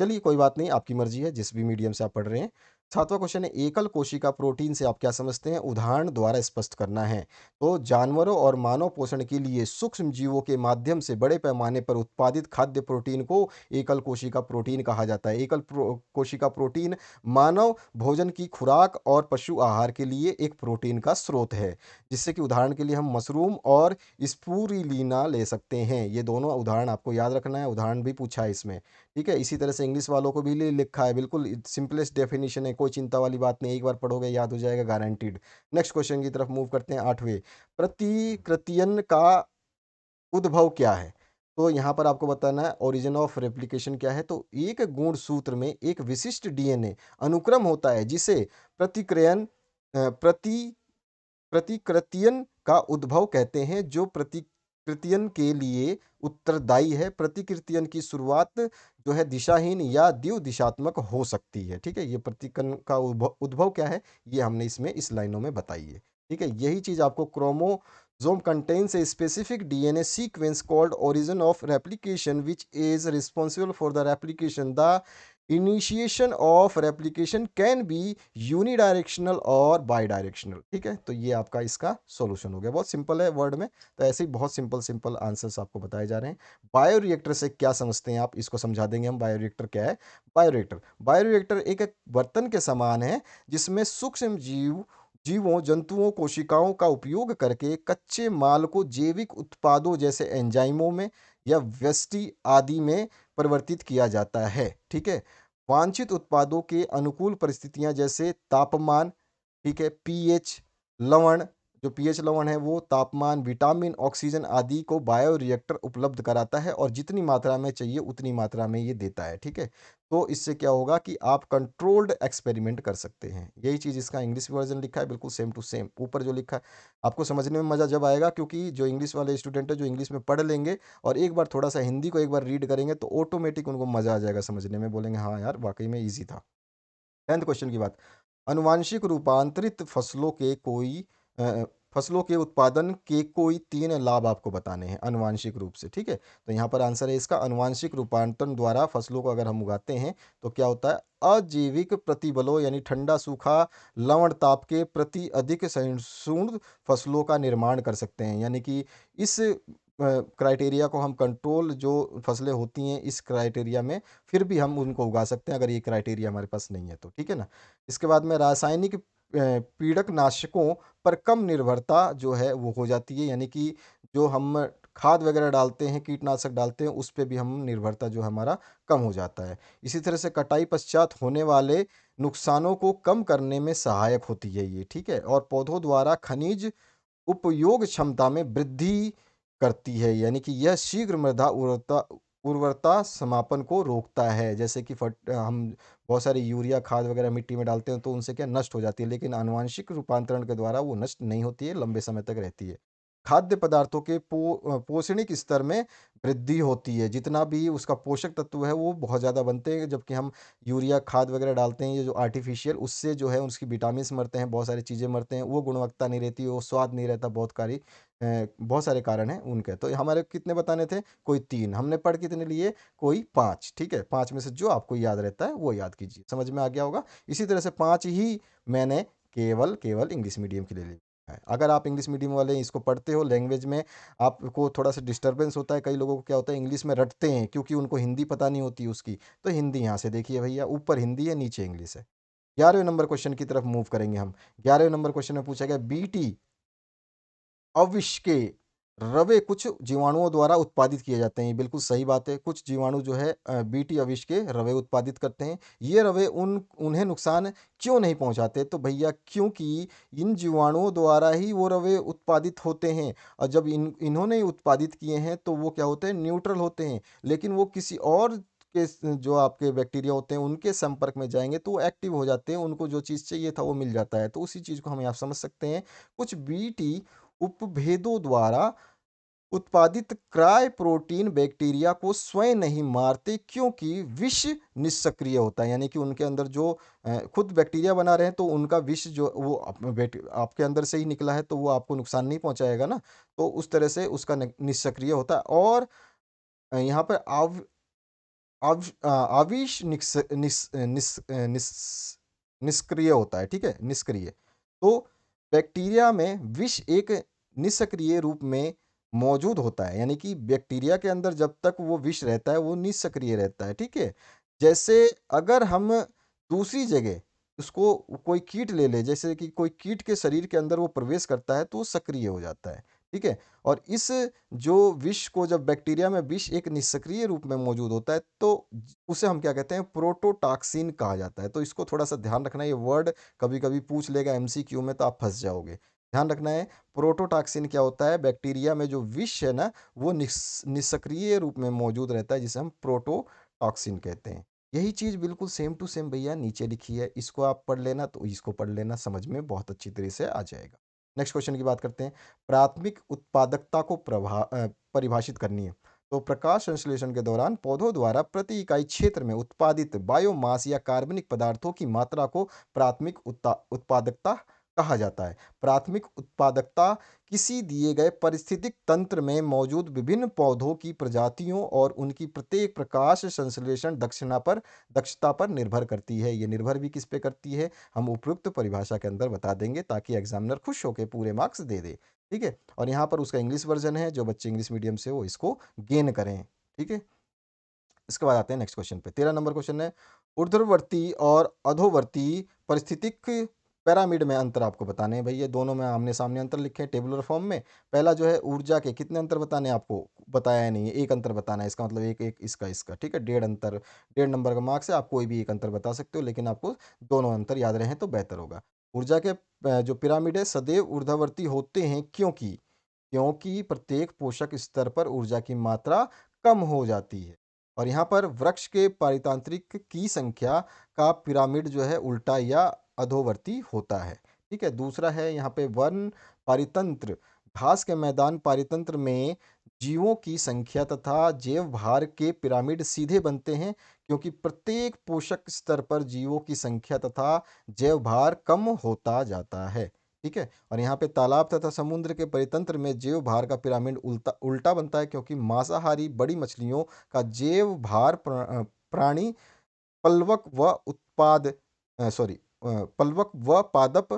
चलिए कोई बात नहीं, आपकी मर्जी है जिस भी मीडियम से आप पढ़ रहे हैं। सातवां क्वेश्चन है, एकल कोशिका प्रोटीन से आप क्या समझते हैं? उदाहरण द्वारा स्पष्ट करना है। तो जानवरों और मानव पोषण के लिए सूक्ष्म जीवों के माध्यम से बड़े पैमाने पर उत्पादित खाद्य प्रोटीन को एकल कोशिका प्रोटीन कहा जाता है। कोशिका प्रोटीन मानव भोजन की खुराक और पशु आहार के लिए एक प्रोटीन का स्रोत है, जिससे कि उदाहरण के लिए हम मशरूम और स्पूरिलीना ले सकते हैं। ये दोनों उदाहरण आपको याद रखना है, उदाहरण भी पूछा है इसमें। ठीक है, इसी तरह से इंग्लिश वालों को भी लिखा है, बिल्कुल सिंपलेस्ट डेफिनेशन है, कोई चिंता वाली बात नहीं, एक बार पढ़ोगे याद हो जाएगा गारंटीड। नेक्स्ट क्वेश्चन की तरफ मूव करते हैं, 8वें। प्रतिकृतियन का उद्भव क्या है? तो यहाँ पर आपको बताना है ओरिजिन ऑफ रेप्लिकेशन क्या है। तो एक गुणसूत्र में एक विशिष्ट डीएनए अनुक्रम होता है जिसे प्रतिक्रयन प्रति प्रतिकृतियन का उद्भव कहते हैं, जो प्रतिकृतियन के लिए उत्तरदायी है। प्रतिकृतियन की शुरुआत जो है दिशाहीन या द्विदिशात्मक हो सकती है। ठीक है, ये प्रतिकन का उद्भव क्या है, ये हमने इसमें इस लाइनों में बताई है। ठीक है, यही चीज आपको chromosome contains a specific DNA sequence called origin of replication which is responsible for the replication. The initiation of replication can be unidirectional और बाई डायरेक्शनल। ठीक है, तो ये आपका इसका सॉल्यूशन हो गया, बहुत सिंपल है वर्ड में। तो ऐसे ही बहुत सिंपल सिंपल आंसर्स आपको बताए जा रहे हैं। बायोरिएक्टर से क्या समझते हैं आप, इसको समझा देंगे हम। बायोरिएक्टर क्या है? बायोरिएक्टर एक बर्तन के समान है जिसमें सूक्ष्म जीवों, जंतुओं, कोशिकाओं का उपयोग करके कच्चे माल को जैविक उत्पादों जैसे एंजाइमों में या व्यष्टि आदि में परिवर्तित किया जाता है। ठीक है, वांछित उत्पादों के अनुकूल परिस्थितियां जैसे तापमान, ठीक है, पीएच, लवण, जो पीएच लवण है वो तापमान, विटामिन, ऑक्सीजन आदि को बायोरिएक्टर उपलब्ध कराता है और जितनी मात्रा में चाहिए उतनी मात्रा में ये देता है, ठीक है? तो इससे क्या होगा कि आप कंट्रोल्ड एक्सपेरिमेंट कर सकते हैं। यही चीज़ इसका इंग्लिश वर्ज़न लिखा है बिल्कुल सेम टू सेम, ऊपर जो लिखा है। आपको समझने में मज़ा जब आएगा क्योंकि जो इंग्लिश वाले स्टूडेंट हैं जो इंग्लिश में पढ़ लेंगे और एक बार थोड़ा-सा हिंदी को एक बार रीड करेंगे तो ऑटोमेटिक उनको मज़ा आ जाएगा समझने में, बोलेंगे हाँ यार वाक़ई में ईज़ी था। 10th क्वेश्चन की बात, आनुवांशिक रूपांतरित अ, फसलों के उत्पादन के कोई 3 लाभ आपको बताने हैं आनुवांशिक रूप से, ठीक है? तो यहाँ पर आंसर है इसका आनुवांशिक रूपांतरण द्वारा फसलों को अगर हम उगाते हैं, तो क्या होता है? अजैविक प्रतिबलों यानी ठंडा, सूखा, लवण ताप के प्रति अधिक सहिष्णुता फसलों का निर्माण कर सकते हैं। यानी कि इस क्राइटेरिया को हम कंट्रोल जो फसलें होती हैं इस क्राइटेरिया में फिर भी हम उनको उगा सकते हैं अगर ये क्राइटेरिया हमारे पास नहीं है तो, ठीक है ना? इसके बाद में रासायनिक पीड़कनाशकों पर कम निर्भरता जो है वो हो जाती है, यानी कि जो हम खाद वगैरह डालते हैं, कीटनाशक डालते हैं, उस पे भी हम निर्भरता जो है हमारा कम हो जाता है। इसी तरह से कटाई पश्चात होने वाले नुकसानों को कम करने में सहायक होती है ये, ठीक है? और पौधों द्वारा खनिज उपयोग क्षमता में वृद्धि करती है, यानी कि यह शीघ्र मृदा उर्वरता समापन को रोकता है। जैसे कि हम बहुत सारी यूरिया खाद वगैरह मिट्टी में डालते हैं तो उनसे क्या नष्ट हो जाती है, लेकिन आनुवांशिक रूपांतरण के द्वारा वो नष्ट नहीं होती है, लंबे समय तक रहती है। खाद्य पदार्थों के पोषणिक स्तर में वृद्धि होती है, जितना भी उसका पोषक तत्व है वो बहुत ज़्यादा बनते हैं, जबकि हम यूरिया खाद वगैरह डालते हैं ये जो आर्टिफिशियल, उससे जो है उसकी विटामिन्स मरते हैं, बहुत सारी चीज़ें मरते हैं, वो गुणवत्ता नहीं रहती, वो स्वाद नहीं रहता, बहुत सारे कारण हैं उनके। तो हमारे कितने बताने थे? कोई 3, हमने पढ़ कितने लिए? कोई 5, ठीक है? 5 में से जो आपको याद रहता है वो याद कीजिए, समझ में आ गया होगा। इसी तरह से 5 ही मैंने केवल इंग्लिश मीडियम के लिए लिखा है। अगर आप इंग्लिश मीडियम वाले इसको पढ़ते हो, लैंग्वेज में आपको थोड़ा-सा डिस्टर्बेंस होता है, कई लोगों को क्या होता है इंग्लिश में रटते हैं क्योंकि उनको हिंदी पता नहीं होती उसकी, तो हिंदी यहाँ से देखिए भैया, ऊपर हिंदी है, नीचे इंग्लिश है। 11वें नंबर क्वेश्चन की तरफ मूव करेंगे हम। 11वें नंबर क्वेश्चन में पूछा गया बीटी अविश के रवे कुछ जीवाणुओं द्वारा उत्पादित किए जाते हैं। ये बिल्कुल सही बात है। कुछ जीवाणु जो है बीटी अविश के रवे उत्पादित करते हैं। ये रवे उन्हें नुकसान क्यों नहीं पहुँचाते? तो भैया क्योंकि इन जीवाणुओं द्वारा ही वो रवे उत्पादित होते हैं और जब इन्होंने उत्पादित किए हैं तो वो क्या होते हैं? न्यूट्रल होते हैं। लेकिन वो किसी और के जो आपके बैक्टीरिया होते हैं उनके संपर्क में जाएँगे तो वो एक्टिव हो जाते हैं। उनको जो चीज़ चाहिए था वो मिल जाता है। तो उसी चीज़ को हम यहाँ समझ सकते हैं। कुछ बीटी उपभेदों द्वारा उत्पादित क्राय प्रोटीन बैक्टीरिया को स्वयं नहीं मारते क्योंकि विष निष्क्रिय होता है, यानी कि उनके अंदर जो खुद बैक्टीरिया बना रहे हैं तो उनका विष जो वो आपके अंदर से ही निकला है तो वो आपको नुकसान नहीं पहुंचाएगा ना, तो उस तरह से उसका निष्क्रिय होता है। और यहाँ पर आविष निष्क्रिय होता है, ठीक है? निष्क्रिय। तो बैक्टीरिया में विष एक निष्क्रिय रूप में मौजूद होता है, यानी कि बैक्टीरिया के अंदर जब तक वो विष रहता है, वो निष्क्रिय रहता है, ठीक है? जैसे अगर हम दूसरी जगह उसको कोई कीट ले लें, जैसे कि कोई कीट के शरीर के अंदर वो प्रवेश करता है, तो वो सक्रिय हो जाता है, ठीक है? और इस जो विष को जब बैक्टीरिया में विष एक निष्क्रिय रूप में मौजूद होता है तो उसे हम क्या कहते हैं प्रोटोटॉक्सिन कहा जाता है। तो इसको थोड़ा-सा ध्यान रखना है, ये वर्ड कभी-कभी पूछ लेगा एमसीक्यू में तो आप फँस जाओगे। ध्यान रखना है प्रोटोटॉक्सिन क्या होता है, बैक्टीरिया में जो विष है ना वो निष्क्रिय रूप में मौजूद रहता है जिसे हम प्रोटोटॉक्सिन कहते हैं। यही चीज़ बिल्कुल सेम टू सेम भैया नीचे लिखी है। इसको आप पढ़ लेना तो इसको पढ़ लेना, समझ में बहुत अच्छी तरह से आ जाएगा। नेक्स्ट क्वेश्चन की बात करते हैं। प्राथमिक उत्पादकता को परिभाषित करनी है। तो प्रकाश संश्लेषण के दौरान पौधों द्वारा प्रति इकाई क्षेत्र में उत्पादित बायोमास या कार्बनिक पदार्थों की मात्रा को प्राथमिक उत्पादकता कहा जाता है। प्राथमिक उत्पादकता किसी दिए गए पारिस्थितिक तंत्र में मौजूद विभिन्न पौधों की प्रजातियों और उनकी प्रत्येक प्रकाश संश्लेषण दक्षता पर निर्भर करती है। ये निर्भर भी किस पे करती है, हम उपयुक्त परिभाषा के अंदर बता देंगे ताकि एग्जामिनर खुश होकर पूरे मार्क्स दे दे। ठीक है, और यहाँ पर उसका इंग्लिश वर्जन है, जो बच्चे इंग्लिश मीडियम से वो इसको गेन करें। ठीक है, इसके बाद आते हैं नेक्स्ट क्वेश्चन पे। 13 नंबर क्वेश्चन है, ऊर्ध्ववर्ती और अधोवर्ती परिस्थितिक पिरामिड में अंतर आपको बताने हैं। भई ये दोनों में आमने-सामने अंतर लिखे हैं टेबुलर फॉर्म में। पहला जो है ऊर्जा के कितने अंतर बताने हैं आपको? बताया ही नहीं है, 1 अंतर बताना है। इसका मतलब 1-1 इसका, ठीक है? डेढ़ अंतर, डेढ़ नंबर का मार्क्स है, आप कोई भी 1 अंतर बता सकते हो, लेकिन आपको दोनों अंतर याद रहें तो बेहतर होगा। ऊर्जा के जो पिरामिड है सदैव ऊर्ध्वावर्ती होते हैं क्योंकि प्रत्येक पोषक स्तर पर ऊर्जा की मात्रा कम हो जाती है। और यहाँ पर वृक्ष के पारितंत्रिक की संख्या का पिरामिड जो है उल्टा या अधोवर्ती होता है। ठीक है, दूसरा है यहाँ पे वन पारितंत्र। घास के मैदान पारितंत्र में जीवों की संख्या तथा जैव भार के पिरामिड सीधे बनते हैं क्योंकि प्रत्येक पोषक स्तर पर जीवों की संख्या तथा जैव भार कम होता जाता है। ठीक है, और यहाँ पे तालाब तथा समुद्र के परितंत्र में जैव भार का पिरामिड उल्टा उल्टा बनता है क्योंकि मांसाहारी बड़ी मछलियों का जैव भार प्राणी पलवक व उत्पाद सॉरी पलवक व पादप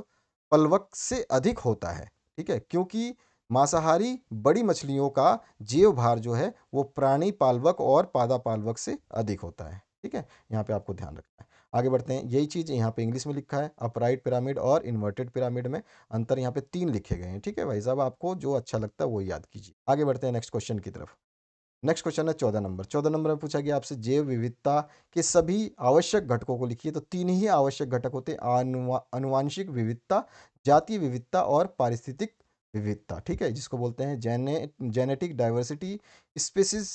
पलवक से अधिक होता है। ठीक है, क्योंकि मांसाहारी बड़ी मछलियों का जीव भार जो है वो प्राणी पालवक और पादा पालवक से अधिक होता है। ठीक है, यहाँ पे आपको ध्यान रखना है। आगे बढ़ते हैं, यही चीज़ यहाँ पे इंग्लिश में लिखा है, अपराइट पिरामिड और इन्वर्टेड पिरामिड में अंतर यहाँ पे 3 लिखे गए हैं। ठीक है भाई साहब, आपको जो अच्छा लगता है वो याद कीजिए। आगे बढ़ते हैं नेक्स्ट क्वेश्चन की तरफ। नेक्स्ट क्वेश्चन है 14 नंबर। 14 नंबर में पूछा गया आपसे जैव विविधता के सभी आवश्यक घटकों को लिखिए। तो 3 ही आवश्यक घटक होते हैं, आनुवांशिक विविधता, जातीय विविधता और पारिस्थितिक विविधता। ठीक है, जिसको बोलते हैं genetic diversity, species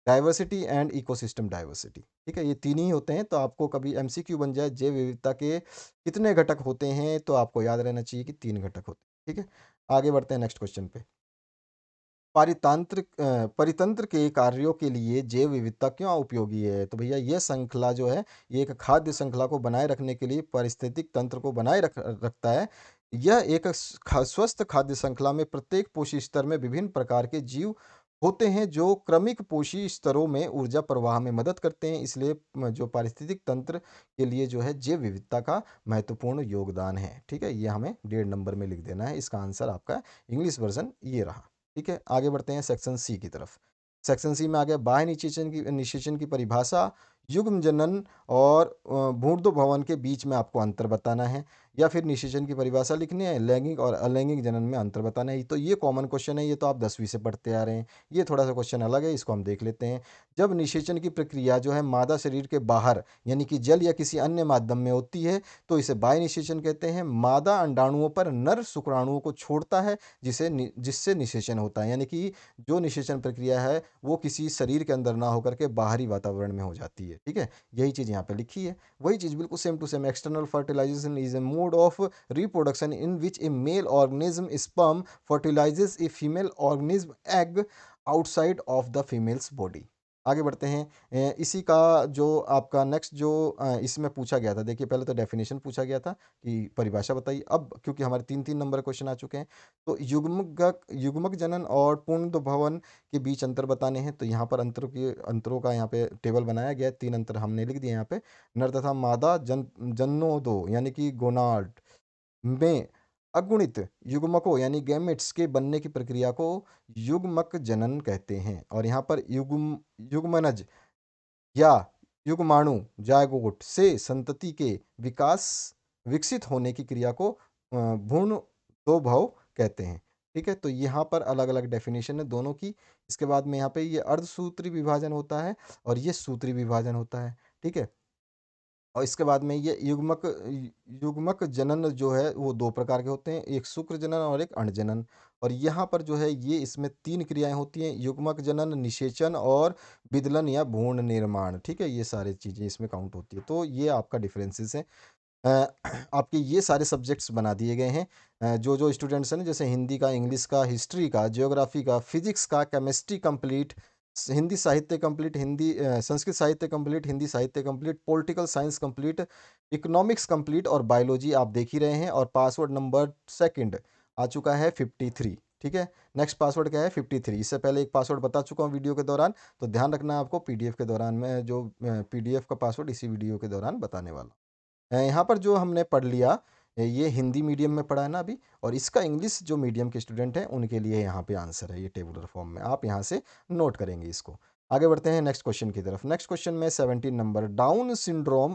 diversity and ecosystem diversity. ठीक है, ये 3 ही होते हैं। तो आपको कभी एमसीक्यू बन जाए जैव विविधता के कितने घटक होते हैं, तो आपको याद रहना चाहिए कि 3 घटक होते हैं। ठीक है, आगे बढ़ते हैं नेक्स्ट क्वेश्चन पे। परितंत्र के कार्यों के लिए जैव विविधता क्यों उपयोगी है? तो भैया ये श्रृंखला जो है, ये एक खाद्य श्रृंखला को बनाए रखने के लिए पारिस्थितिक तंत्र को बनाए रखता है। यह एक स्वस्थ खाद्य श्रृंखला में प्रत्येक पोषी स्तर में विभिन्न प्रकार के जीव होते हैं जो क्रमिक पोषी स्तरों में ऊर्जा प्रवाह में मदद करते हैं। इसलिए जो पारिस्थितिक तंत्र के लिए जो है जैव विविधता का महत्वपूर्ण योगदान है। ठीक है, ये हमें 1.5 नंबर में लिख देना है। इसका आंसर आपका इंग्लिश वर्जन ये रहा। ठीक है, आगे बढ़ते हैं सेक्शन सी की तरफ। सेक्शन सी में आ गया बाह्य निषेचन की परिभाषा, युग्म जनन और भूर्ध्व भवन के बीच में आपको अंतर बताना है, या फिर निषेचन की परिभाषा लिखनी है, लैंगिक और अलैंगिक जनन में अंतर बताना है। तो ये कॉमन क्वेश्चन है, ये तो आप 10वीं से पढ़ते आ रहे हैं। ये थोड़ा सा क्वेश्चन अलग है, इसको हम देख लेते हैं। जब निषेचन की प्रक्रिया जो है मादा शरीर के बाहर यानी कि जल या किसी अन्य माध्यम में होती है तो इसे बाह्य निषेचन कहते हैं। मादा अंडाणुओं पर नर शुक्राणुओं को छोड़ता है जिससे निषेचन होता है, यानी कि जो निषेचन प्रक्रिया है वो किसी शरीर के अंदर ना होकर के बाहरी वातावरण में हो जाती है। ठीक है, यही चीज़ यहाँ पे लिखी है। वही चीज़ बिल्कुल same to same. External fertilization is a mode of reproduction in which a male organism sperm fertilizes a female organism egg outside of the female's body. आगे बढ़ते हैं। इसी का जो आपका नेक्स्ट जो इसमें पूछा गया था, देखिए पहले तो डेफिनेशन पूछा गया था कि परिभाषा बताइए। अब क्योंकि हमारे 3-3 नंबर क्वेश्चन आ चुके हैं, तो युग्मक जनन और पूर्ण भवन के बीच अंतर बताने हैं। तो यहाँ पर अंतरों का यहाँ पे टेबल बनाया गया है। 3 अंतर हमने लिख दिए यहाँ पे। नर तथा मादा जन्नोदो यानी कि गोनाड में अगुणित युग्मकों यानी गैमेट्स के बनने की प्रक्रिया को युग्मक जनन कहते हैं। और यहाँ पर युग्मनज या युग्माणु जायगोट से संतति के विकास विकसित होने की क्रिया को भ्रूण दो भव कहते हैं। ठीक है, तो यहाँ पर अलग अलग डेफिनेशन है दोनों की। इसके बाद में यहाँ पे ये अर्धसूत्री विभाजन होता है और ये सूत्री विभाजन होता है। ठीक है, और इसके बाद में ये युग्मक जनन जो है वो 2 प्रकार के होते हैं, एक शुक्र जनन और एक अण्ड जनन। और यहाँ पर जो है ये इसमें 3 क्रियाएँ होती हैं, युग्मक जनन, निषेचन और विदलन या भ्रूण निर्माण। ठीक है, ये सारी चीज़ें इसमें काउंट होती है। तो ये आपका डिफरेंसेस है। अ, आपके ये सारे सब्जेक्ट्स बना दिए गए हैं। जो स्टूडेंट्स हैं ना, जैसे हिंदी का, इंग्लिश का, हिस्ट्री का, ज्योग्राफी का, फिजिक्स का, केमिस्ट्री कंप्लीट, हिंदी साहित्य कंप्लीट, संस्कृत साहित्य कंप्लीट, हिंदी साहित्य complete, political science complete, economics complete और बायोलॉजी आप देख ही रहे हैं। और पासवर्ड नंबर सेकंड आ चुका है 53। ठीक है, नेक्स्ट पासवर्ड क्या है 53। इससे पहले एक पासवर्ड बता चुका हूँ वीडियो के दौरान, तो ध्यान रखना है आपको। पीडीएफ के दौरान मैं जो पीडीएफ का पासवर्ड इसी वीडियो के दौरान बताने वाला हूँ। यहाँ पर जो हमने पढ़ लिया, ये हिंदी मीडियम में पढ़ा है ना अभी, और इसका इंग्लिश जो मीडियम के स्टूडेंट हैं उनके लिए यहाँ पे आंसर है, ये टेबुलर फॉर्म में आप यहाँ से नोट करेंगे इसको। आगे बढ़ते हैं नेक्स्ट क्वेश्चन की तरफ। नेक्स्ट क्वेश्चन में 17 नंबर, डाउन सिंड्रोम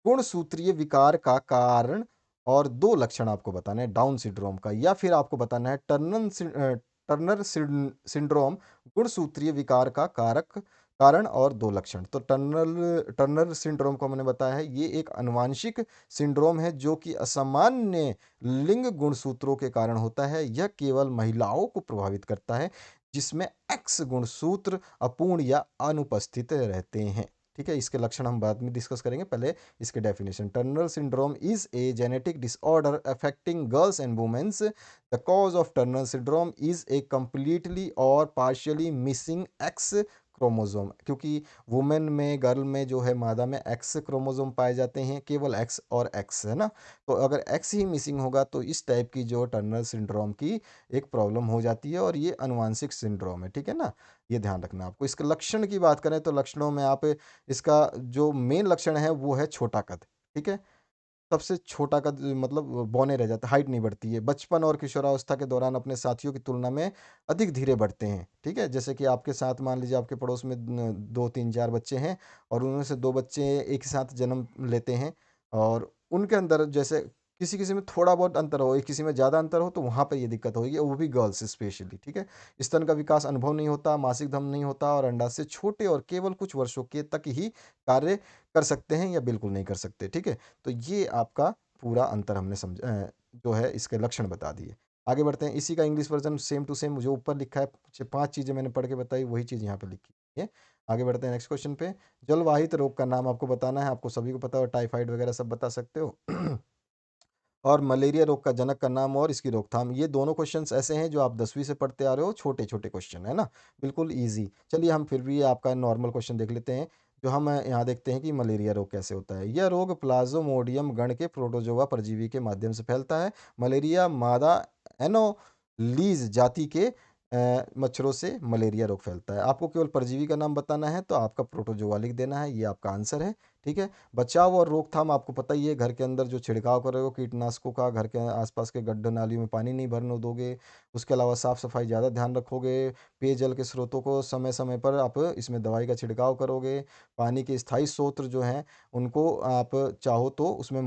गुणसूत्रीय विकार का कारण और 2 लक्षण आपको बताने हैं डाउन सिंड्रोम का, या फिर आपको बताना है टर्नर सिंड्रोम गुणसूत्रीय विकार का कारक कारण और 2 लक्षण। तो टर्नर सिंड्रोम को मैंने बताया है, ये एक आनुवांशिक सिंड्रोम है जो कि असामान्य लिंग गुणसूत्रों के कारण होता है। यह केवल महिलाओं को प्रभावित करता है, जिसमें एक्स गुणसूत्र अपूर्ण या अनुपस्थित रहते हैं। ठीक है, इसके लक्षण हम बाद में डिस्कस करेंगे, पहले इसके definition. Turner syndrome is a genetic disorder affecting girls and womens. The cause of Turner syndrome is a completely or partially missing X chromosome, क्योंकि वुमेन में, गर्ल में जो है, मादा में एक्स क्रोमोसोम पाए जाते हैं, केवल एक्स और एक्स, है ना। तो अगर एक्स ही मिसिंग होगा तो इस टाइप की जो टर्नर सिंड्रोम की एक प्रॉब्लम हो जाती है, और ये अनुवांशिक सिंड्रोम है। ठीक है ना, ये ध्यान रखना आपको। इसके लक्षण की बात करें तो लक्षणों में आप, इसका जो मेन लक्षण है वो है छोटा कद। ठीक है, सबसे छोटा कद, मतलब बौने रह जाते हैं, हाइट नहीं बढ़ती है। बचपन और किशोरावस्था के दौरान अपने साथियों की तुलना में अधिक धीरे बढ़ते हैं। ठीक है, जैसे कि आपके साथ मान लीजिए आपके पड़ोस में दो तीन चार बच्चे हैं, और उनमें से दो बच्चे एक ही साथ जन्म लेते हैं, और उनके अंदर जैसे किसी किसी में थोड़ा बहुत अंतर हो, किसी में ज़्यादा अंतर हो, तो वहाँ पर ये दिक्कत होगी, और वो भी गर्ल्स स्पेशली। ठीक है, स्तन का विकास अनुभव नहीं होता, मासिक धर्म नहीं होता, और अंडाशय से छोटे और केवल कुछ वर्षों के तक ही कार्य कर सकते हैं या बिल्कुल नहीं कर सकते। ठीक है, तो ये आपका पूरा अंतर हमने जो है इसके लक्षण बता दिए। आगे बढ़ते हैं, इसी का English version same to same जो ऊपर लिखा है, 5 चीज़ें मैंने पढ़ के बताई, वही चीज़ यहाँ पे लिखी है। आगे बढ़ते हैं नेक्स्ट क्वेश्चन पे। जलवाहित रोग का नाम आपको बताना है, आपको सभी को पता है, टाइफाइड वगैरह सब बता सकते हो। और मलेरिया रोग का जनक का नाम और इसकी रोकथाम। ये दोनों क्वेश्चंस ऐसे हैं जो आप 10वीं से पढ़ते आ रहे हो, छोटे-छोटे क्वेश्चन है ना, बिल्कुल ईज़ी। चलिए हम फिर भी आपका नॉर्मल क्वेश्चन देख लेते हैं, जो हम यहाँ देखते हैं कि मलेरिया रोग कैसे होता है। यह रोग प्लाज्मोडियम गण के प्रोटोजोआ परजीवी के माध्यम से फैलता है। मलेरिया मादा एनोलीज जाति के मच्छरों से मलेरिया रोग फैलता है। आपको केवल परजीवी का नाम बताना है, तो आपका प्रोटोजोआ लिख देना है, ये आपका आंसर है। ठीक है, बचाव और रोकथाम आपको पता ही है, घर के अंदर जो छिड़काव करोगे कीटनाशकों का, घर के आसपास के गड्ढे नालियों में पानी नहीं भरने दोगे। उसके अलावा साफ सफाई ज़्यादा ध्यान रखोगे। पेयजल के स्रोतों को समय समय पर आप इसमें दवाई का छिड़काव करोगे। पानी के स्थायी स्रोत जो हैं उनको आप चाहो तो उसमें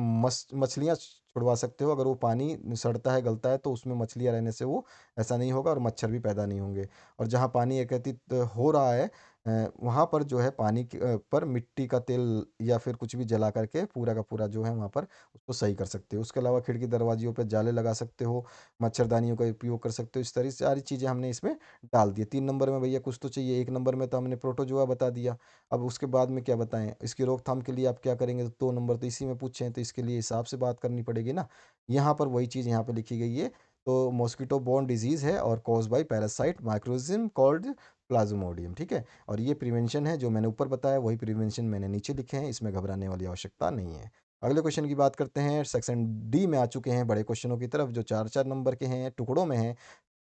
मछलियाँ छुड़वा सकते हो। अगर वो पानी सड़ता है, गलता है, तो उसमें मछलियाँ रहने से वो ऐसा नहीं होगा, और मच्छर भी पैदा नहीं होंगे। और जहाँ पानी एकत्रित हो रहा है, वहाँ पर जो है पानी पर मिट्टी का तेल या फिर कुछ भी जला करके पूरा का पूरा जो है वहाँ पर उसको सही कर सकते हो। उसके अलावा खिड़की दरवाजियों पे जाले लगा सकते हो, मच्छरदानियों का उपयोग कर सकते हो। इस तरह से सारी चीज़ें हमने इसमें डाल दी। 3 नंबर में भैया कुछ तो चाहिए, 1 नंबर में तो हमने प्रोटोजोआ बता दिया। अब उसके बाद में क्या बताएँ? इसकी रोकथाम के लिए आप क्या करेंगे? तो 2 नंबर तो इसी में पूछे हैं, तो इसके लिए हिसाब से बात करनी पड़ेगी ना। यहाँ पर वही चीज़ यहाँ पे लिखी गई है। तो मॉस्किटो बोर्न डिजीज़ है और caused by parasite microzyme called plasmodium. ठीक है, और ये प्रिवेंशन है, जो मैंने ऊपर बताया वही प्रिवेंशन मैंने नीचे लिखे हैं, इसमें घबराने वाली आवश्यकता नहीं है। अगले क्वेश्चन की बात करते हैं, सेक्शन डी में आ चुके हैं बड़े क्वेश्चनों की तरफ, जो 4-4 नंबर के हैं, टुकड़ों में हैं।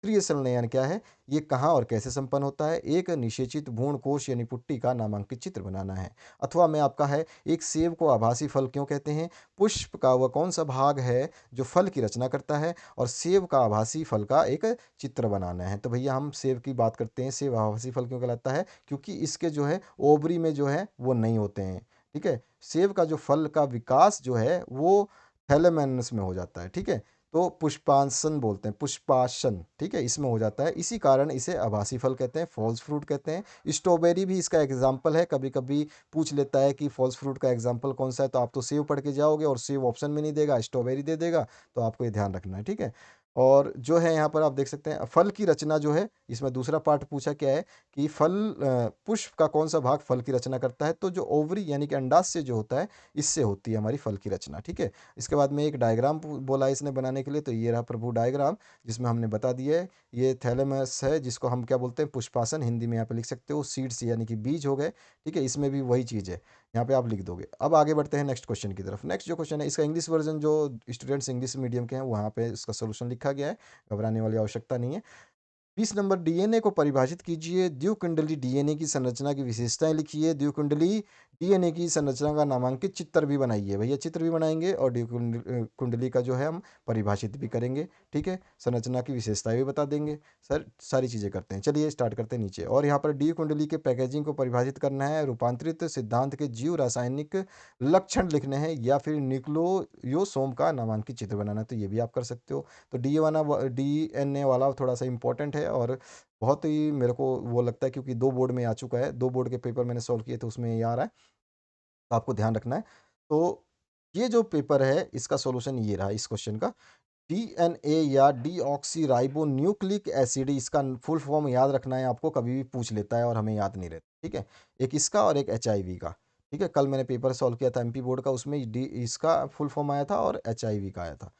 सक्रिय संलयन क्या है? ये कहाँ और कैसे संपन्न होता है? एक निषेचित भ्रूण कोश यानी पुट्टी का नामांकित चित्र बनाना है। अथवा में आपका है, एक सेब को आभासी फल क्यों कहते हैं? पुष्प का वह कौन सा भाग है जो फल की रचना करता है? और सेब का आभासी फल का एक चित्र बनाना है। तो भैया हम सेब की बात करते हैं, सेब आभासी फल क्यों कहलाता है? क्योंकि इसके जो है ओवरी में जो है वो नहीं होते हैं। ठीक है, सेब का जो फल का विकास जो है वो थैलेमनस में हो जाता है। ठीक है, तो पुष्पासन बोलते हैं, पुष्पासन। ठीक है, इसमें हो जाता है, इसी कारण इसे आभासी फल कहते हैं, फॉल्स फ्रूट कहते हैं। स्ट्रॉबेरी भी इसका एग्जाम्पल है, कभी कभी पूछ लेता है कि फॉल्स फ्रूट का एग्जाम्पल कौन सा है, तो आप तो सेव पढ़ के जाओगे और सेव ऑप्शन में नहीं देगा, स्ट्रॉबेरी दे देगा। तो आपको ये ध्यान रखना है। ठीक है, और जो है यहाँ पर आप देख सकते हैं फल की रचना जो है, इसमें दूसरा पार्ट पूछा क्या है कि पुष्प का कौन सा भाग फल की रचना करता है? तो जो ओवरी यानी कि अंडाशय जो होता है, इससे होती है हमारी फल की रचना। ठीक है, इसके बाद में एक डायग्राम बोला है इसने बनाने के लिए, तो ये रहा प्रभु डायग्राम, जिसमें हमने बता दिया है ये थैलेमस है, जिसको हम क्या बोलते हैं? पुष्पासन। हिंदी में यहाँ पे लिख सकते हो सीड्स यानी कि बीज हो गए। ठीक है, इसमें भी वही चीज़ है, यहाँ पे आप लिख दोगे। अब आगे बढ़ते हैं नेक्स्ट क्वेश्चन की तरफ। नेक्स्ट जो क्वेश्चन है, इसका इंग्लिश वर्जन जो स्टूडेंट्स इंग्लिश मीडियम के हैं वहाँ पे इसका सोल्यूशन लिखा गया है, घबराने वाली आवश्यकता नहीं है। 20 नंबर, डीएनए को परिभाषित कीजिए। द्विकुंडली डीएनए की संरचना की विशेषताएं लिखिए। द्विकुंडली डीएनए की संरचना का नामांकित चित्र भी बनाइए। भैया चित्र भी बनाएंगे और कुंडली का जो है हम परिभाषित भी करेंगे। ठीक है, संरचना की विशेषताएं भी बता देंगे। सर सारी चीज़ें करते हैं, चलिए स्टार्ट करते हैं नीचे। और यहाँ पर डी कुंडली के पैकेजिंग को परिभाषित करना है, रूपांतरित सिद्धांत के जीव रासायनिक लक्षण लिखने हैं, या फिर न्यूक्लियोसोम का नामांकित चित्र बनाना है, तो ये भी आप कर सकते हो। तो डीएनए वाला थोड़ा सा इंपॉर्टेंट है, और बहुत ही मेरे को वो लगता है क्योंकि 2 बोर्ड में आ चुका है, 2 बोर्ड के पेपर मैंने सॉल्व किए थे उसमें ये आ रहा है, तो आपको ध्यान रखना है। तो ये जो पेपर है इसका सॉल्यूशन ये रहा इस क्वेश्चन का। डीएनए या डीऑक्सीराइबोन्यूक्लिक एसिड, इसका फुल फॉर्म याद रखना है आपको, कभी भी पूछ लेता है और हमें याद नहीं रहता, ठीक है। एक इसका और एक एचआईवी का, ठीक है। कल मैंने पेपर सॉल्व किया था एमपी बोर्ड का, उसमें डी इसका फुल फॉर्म आया था और एचआईवी का आया था।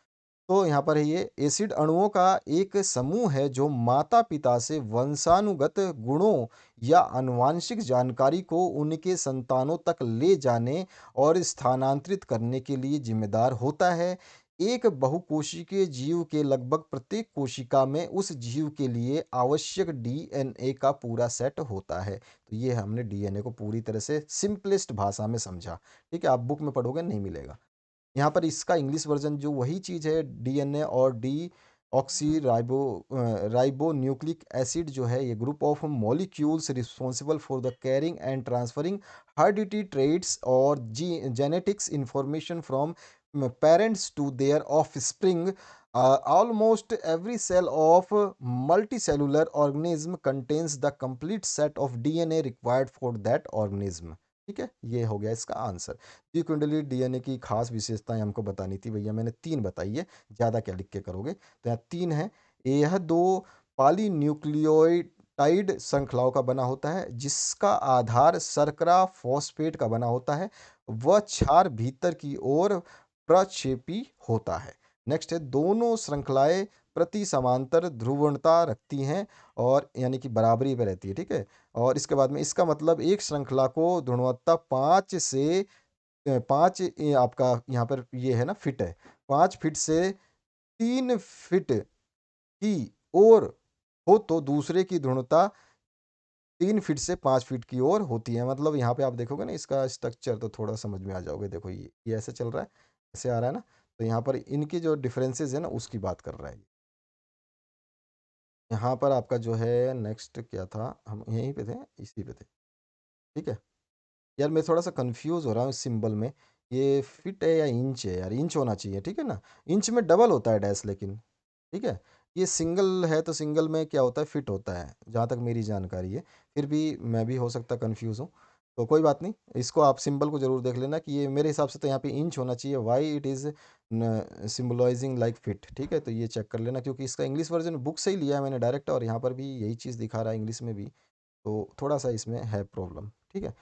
तो यहाँ पर है ये एसिड अणुओं का एक समूह है जो माता पिता से वंशानुगत गुणों या आनुवांशिक जानकारी को उनके संतानों तक ले जाने और स्थानांतरित करने के लिए जिम्मेदार होता है। एक बहुकोशिकीय जीव के लगभग प्रत्येक कोशिका में उस जीव के लिए आवश्यक डीएनए का पूरा सेट होता है। तो ये हमने डीएनए को पूरी तरह से सिंपलेस्ट भाषा में समझा, ठीक है। आप बुक में पढ़ोगे नहीं मिलेगा। यहाँ पर इसका इंग्लिश वर्जन जो वही चीज़ है, डीएनए और deoxyribonucleic acid जो है, ये group of molecules responsible for the carrying and transferring heredity traits और जी genetics information from parents to their offspring. Almost every cell of multicellular organism contains the complete set of DNA required for that organism। ठीक है, ये हो गया इसका answer. द्विकुंडली DNA की खास विशेषताएं हमको बतानी थी भैया, मैंने 3 बताई है, ज़्यादा क्या लिख के करोगे। तो यहाँ 3 है। यह 2 पॉलीन्यूक्लियोटाइड श्रृंखलाओं का बना होता है जिसका आधार शर्करा फॉस्फेट का बना होता है। वह क्षार भीतर की ओर प्रक्षेपी होता है। नेक्स्ट है, दोनों श्रृंखलाएं प्रति समांतर ध्रुवणता रखती हैं और यानी कि बराबरी पे रहती है, ठीक है। और इसके बाद में इसका मतलब एक श्रृंखला को गुणवत्ता 5 से 5 ये आपका यहाँ पर ये है ना फिट है, 5 फीट से 3 फीट की ओर हो तो दूसरे की गुणवत्ता 3 फीट से 5 फीट की ओर होती है। मतलब यहाँ पे आप देखोगे ना इसका स्ट्रक्चर तो थोड़ा समझ में आ जाओगे। देखो ये ऐसे चल रहा है, ऐसे आ रहा है ना, तो यहाँ पर इनकी जो डिफरेंसेस है ना उसकी बात कर रहा है। यहाँ पर आपका जो है नेक्स्ट क्या था, हम यहीं पे थे, इसी पे थे, ठीक है। यार मैं थोड़ा सा कंफ्यूज हो रहा हूँ इस सिंबल में, ये फिट है या इंच है यार, इंच होना चाहिए, ठीक है ना। इंच में डबल होता है डैश लेकिन, ठीक है। ये सिंगल है तो सिंगल में क्या होता है, फिट होता है, जहाँ तक मेरी जानकारी है। फिर भी मैं भी हो सकता कंफ्यूज हूँ, तो कोई बात नहीं, इसको आप सिंबल को जरूर देख लेना कि ये मेरे हिसाब से तो यहाँ पे इंच होना चाहिए, why it is symbolising like fit, ठीक है। तो ये चेक कर लेना क्योंकि इसका इंग्लिश वर्जन बुक से ही लिया है मैंने डायरेक्ट, और यहाँ पर भी यही चीज़ दिखा रहा है इंग्लिश में भी, तो थोड़ा सा इसमें है प्रॉब्लम, ठीक है।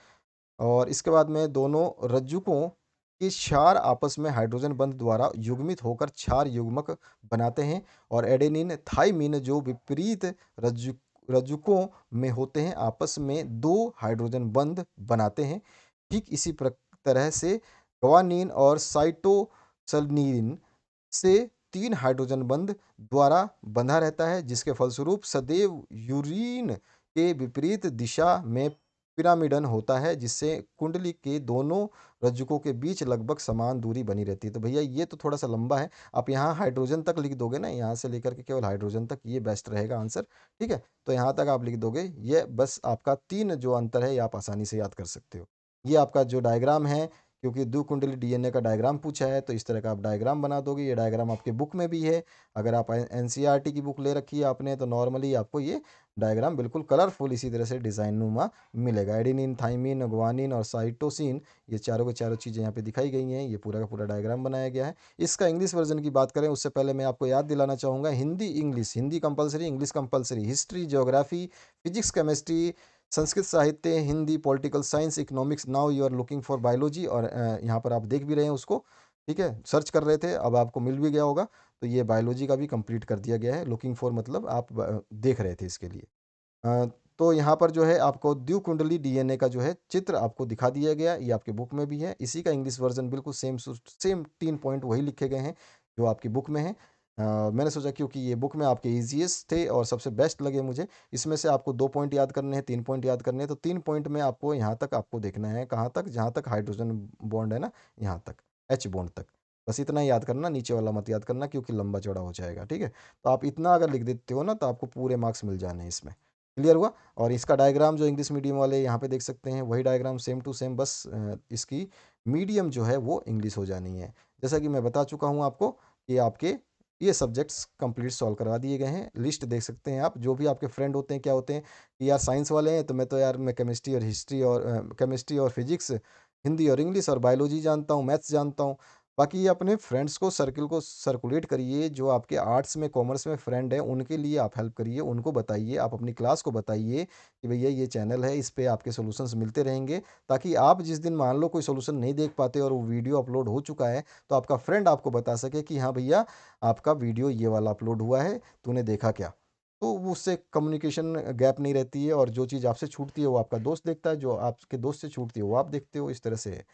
और इसके बाद में दोनों रज्जुकों के क्षार आपस में हाइड्रोजन बंध द्वारा युग्मित होकर क्षार युग्मक बनाते हैं, और एडेनिन थाइमिन जो विपरीत रज्जु रज्जुकों में होते हैं आपस में 2 हाइड्रोजन बंध बनाते हैं। ठीक इसी तरह से ग्वानिन और साइटोसिनिन से 3 हाइड्रोजन बंध द्वारा बंधा रहता है, जिसके फलस्वरूप सदैव यूरिन के विपरीत दिशा में पिरामिडन होता है, जिससे कुंडली के दोनों रज्जुकों के बीच लगभग समान दूरी बनी रहती है। तो भैया ये तो थोड़ा सा लंबा है, आप यहाँ हाइड्रोजन तक लिख दोगे ना, यहाँ से लेकर के केवल हाइड्रोजन तक, ये बेस्ट रहेगा आंसर, ठीक है। तो यहाँ तक आप लिख दोगे, ये बस आपका 3 जो अंतर है ये आप आसानी से याद कर सकते हो। ये आपका जो डायग्राम है, क्योंकि द्विकुंडली डीएनए का डायग्राम पूछा है तो इस तरह का आप डायग्राम बना दोगे। ये डायग्राम आपके बुक में भी है, अगर आप एनसीईआरटी की बुक ले रखी है आपने तो नॉर्मली आपको ये डायग्राम बिल्कुल कलरफुल इसी तरह से डिज़ाइन नुमा मिलेगा। एडेनिन, थाइमिन, ग्वानिन और साइटोसिन, ये चारों के चारों चीज़ें यहाँ पे दिखाई गई हैं। ये पूरा का पूरा डायग्राम बनाया गया है। इसका इंग्लिश वर्जन की बात करें उससे पहले मैं आपको याद दिलाना चाहूँगा, Hindi English, Hindi compulsory, English compulsory, history, geography, physics, chemistry, Sanskrit साहित्य, Hindi, political science, economics. Now you are looking for biology, और यहाँ पर आप देख भी रहे हैं उसको, ठीक है, सर्च कर रहे थे, अब आपको मिल भी गया होगा। तो ये बायोलॉजी का भी कंप्लीट कर दिया गया है। लुकिंग फॉर मतलब आप देख रहे थे इसके लिए। अ, तो यहाँ पर जो है आपको द्विकुंडली डीएनए का जो है चित्र आपको दिखा दिया गया, ये आपके बुक में भी है। इसी का इंग्लिश वर्जन बिल्कुल सेम सेम 3 पॉइंट वही लिखे गए हैं जो आपकी बुक में है। मैंने सोचा क्योंकि ये बुक में आपके ईजीएस्ट थे और सबसे बेस्ट लगे मुझे, इसमें से आपको 2 पॉइंट याद करने हैं, 3 पॉइंट याद करने हैं, तो 3 पॉइंट में आपको यहाँ तक आपको देखना है, कहाँ तक, जहाँ तक हाइड्रोजन बॉन्ड है ना, यहाँ तक, एच बॉन्ड तक। बस इतना ही याद करना, नीचे वाला मत याद करना क्योंकि लंबा चौड़ा हो जाएगा, ठीक है। तो आप इतना अगर लिख देते हो ना तो आपको पूरे मार्क्स मिल जाने हैं इसमें। क्लियर हुआ। और इसका डायग्राम जो इंग्लिश मीडियम वाले यहाँ पे देख सकते हैं वही डायग्राम सेम टू सेम, बस इसकी मीडियम जो है वो इंग्लिश हो जानी है। जैसा कि मैं बता चुका हूँ आपको कि आपके ये सब्जेक्ट्स कंप्लीट सॉल्व करवा दिए गए हैं। लिस्ट देख सकते हैं आप, जो भी आपके फ्रेंड होते हैं क्या होते हैं कि यार साइंस वाले हैं, तो मैं तो यार मैं केमिस्ट्री और हिस्ट्री और केमिस्ट्री और फिजिक्स, हिंदी और इंग्लिश और बायोलॉजी जानता हूँ, मैथ्स जानता हूँ। बाकी ये अपने फ्रेंड्स को सर्किल को सर्कुलेट करिए, जो आपके आर्ट्स में, कॉमर्स में फ्रेंड हैं, उनके लिए आप हेल्प करिए, उनको बताइए, आप अपनी क्लास को बताइए कि भैया ये चैनल है, इस पे आपके सॉल्यूशंस मिलते रहेंगे, ताकि आप जिस दिन मान लो कोई सॉल्यूशन नहीं देख पाते और वो वीडियो अपलोड हो चुका है, तो आपका फ्रेंड आपको बता सके कि हाँ भैया, आपका वीडियो ये वाला अपलोड हुआ है, तूने देखा क्या? तो वो उससे कम्युनिकेशन गैप नहीं रहती है, और जो चीज़ आपसे छूटती है वो आपका दोस्त देखता है, जो आपके दोस्त से छूटती है वो आप देखते हो, इस तरह से है।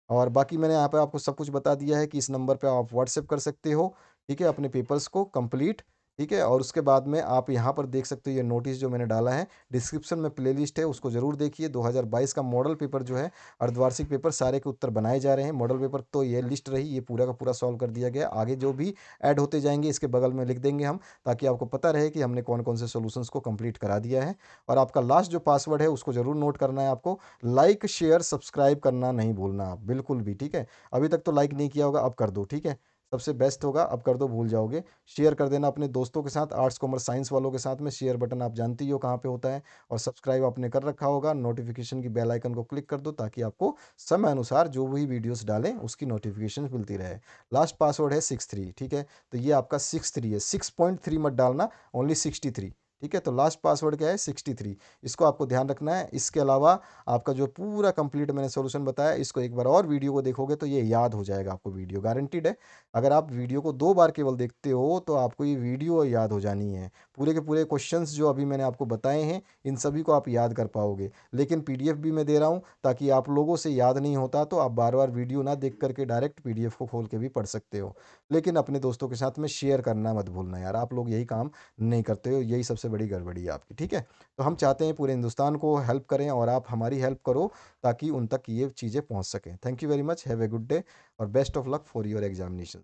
और बाकी मैंने यहाँ पे आपको सब कुछ बता दिया है कि इस नंबर पे आप व्हाट्सएप कर सकते हो, ठीक है, अपने पेपर्स को कंप्लीट, ठीक है। और उसके बाद में आप यहाँ पर देख सकते हो ये नोटिस जो मैंने डाला है, डिस्क्रिप्शन में प्लेलिस्ट है, उसको ज़रूर देखिए। 2022 का मॉडल पेपर जो है, अर्धवार्षिक पेपर सारे के उत्तर बनाए जा रहे हैं। मॉडल पेपर तो ये लिस्ट रही, ये पूरा का पूरा सॉल्व कर दिया गया। आगे जो भी ऐड होते जाएंगे इसके बगल में लिख देंगे हम, ताकि आपको पता रहे कि हमने कौन कौन से सॉल्यूशंस को कंप्लीट करा दिया है। और आपका लास्ट जो पासवर्ड है उसको ज़रूर नोट करना है आपको। लाइक शेयर सब्सक्राइब करना नहीं भूलना आप, बिल्कुल भी, ठीक है। अभी तक तो लाइक नहीं किया होगा, अब कर दो, ठीक है। सबसे बेस्ट होगा, अब कर दो, भूल जाओगे। शेयर कर देना अपने दोस्तों के साथ, आर्ट्स कॉमर्स साइंस वालों के साथ में। शेयर बटन आप जानती हो कहाँ पे होता है। और सब्सक्राइब आपने कर रखा होगा, नोटिफिकेशन की बेल आइकन को क्लिक कर दो, ताकि आपको समय अनुसार जो भी वीडियोस डालें उसकी नोटिफिकेशन मिलती रहे। लास्ट पासवर्ड है 63, ठीक है। तो ये आपका 63 है, 6.3 मत डालना, ओनली 63, ठीक है। तो लास्ट पासवर्ड क्या है? 63। इसको आपको ध्यान रखना है। इसके अलावा आपका जो पूरा कंप्लीट मैंने सॉल्यूशन बताया, इसको एक बार और वीडियो को देखोगे तो ये याद हो जाएगा आपको, वीडियो गारंटीड है। अगर आप वीडियो को 2 बार केवल देखते हो तो आपको ये वीडियो याद हो जानी है। पूरे के पूरे क्वेश्चंस जो अभी मैंने आपको बताए हैं, इन सभी को आप याद कर पाओगे। लेकिन पीडीएफ भी मैं दे रहा हूँ, ताकि आप लोगों से याद नहीं होता तो आप बार बार वीडियो ना देख करके डायरेक्ट पीडीएफ को खोल के भी पढ़ सकते हो। लेकिन अपने दोस्तों के साथ में शेयर करना मत भूलना यार, आप लोग यही काम नहीं करते हो, यही सबसे बड़ी गड़बड़ी है आपकी, ठीक है। तो हम चाहते हैं पूरे हिंदुस्तान को हेल्प करें, और आप हमारी हेल्प करो, ताकि उन तक ये चीज़ें पहुंच सकें। Thank you very much, have a good day, और best of luck for your examination.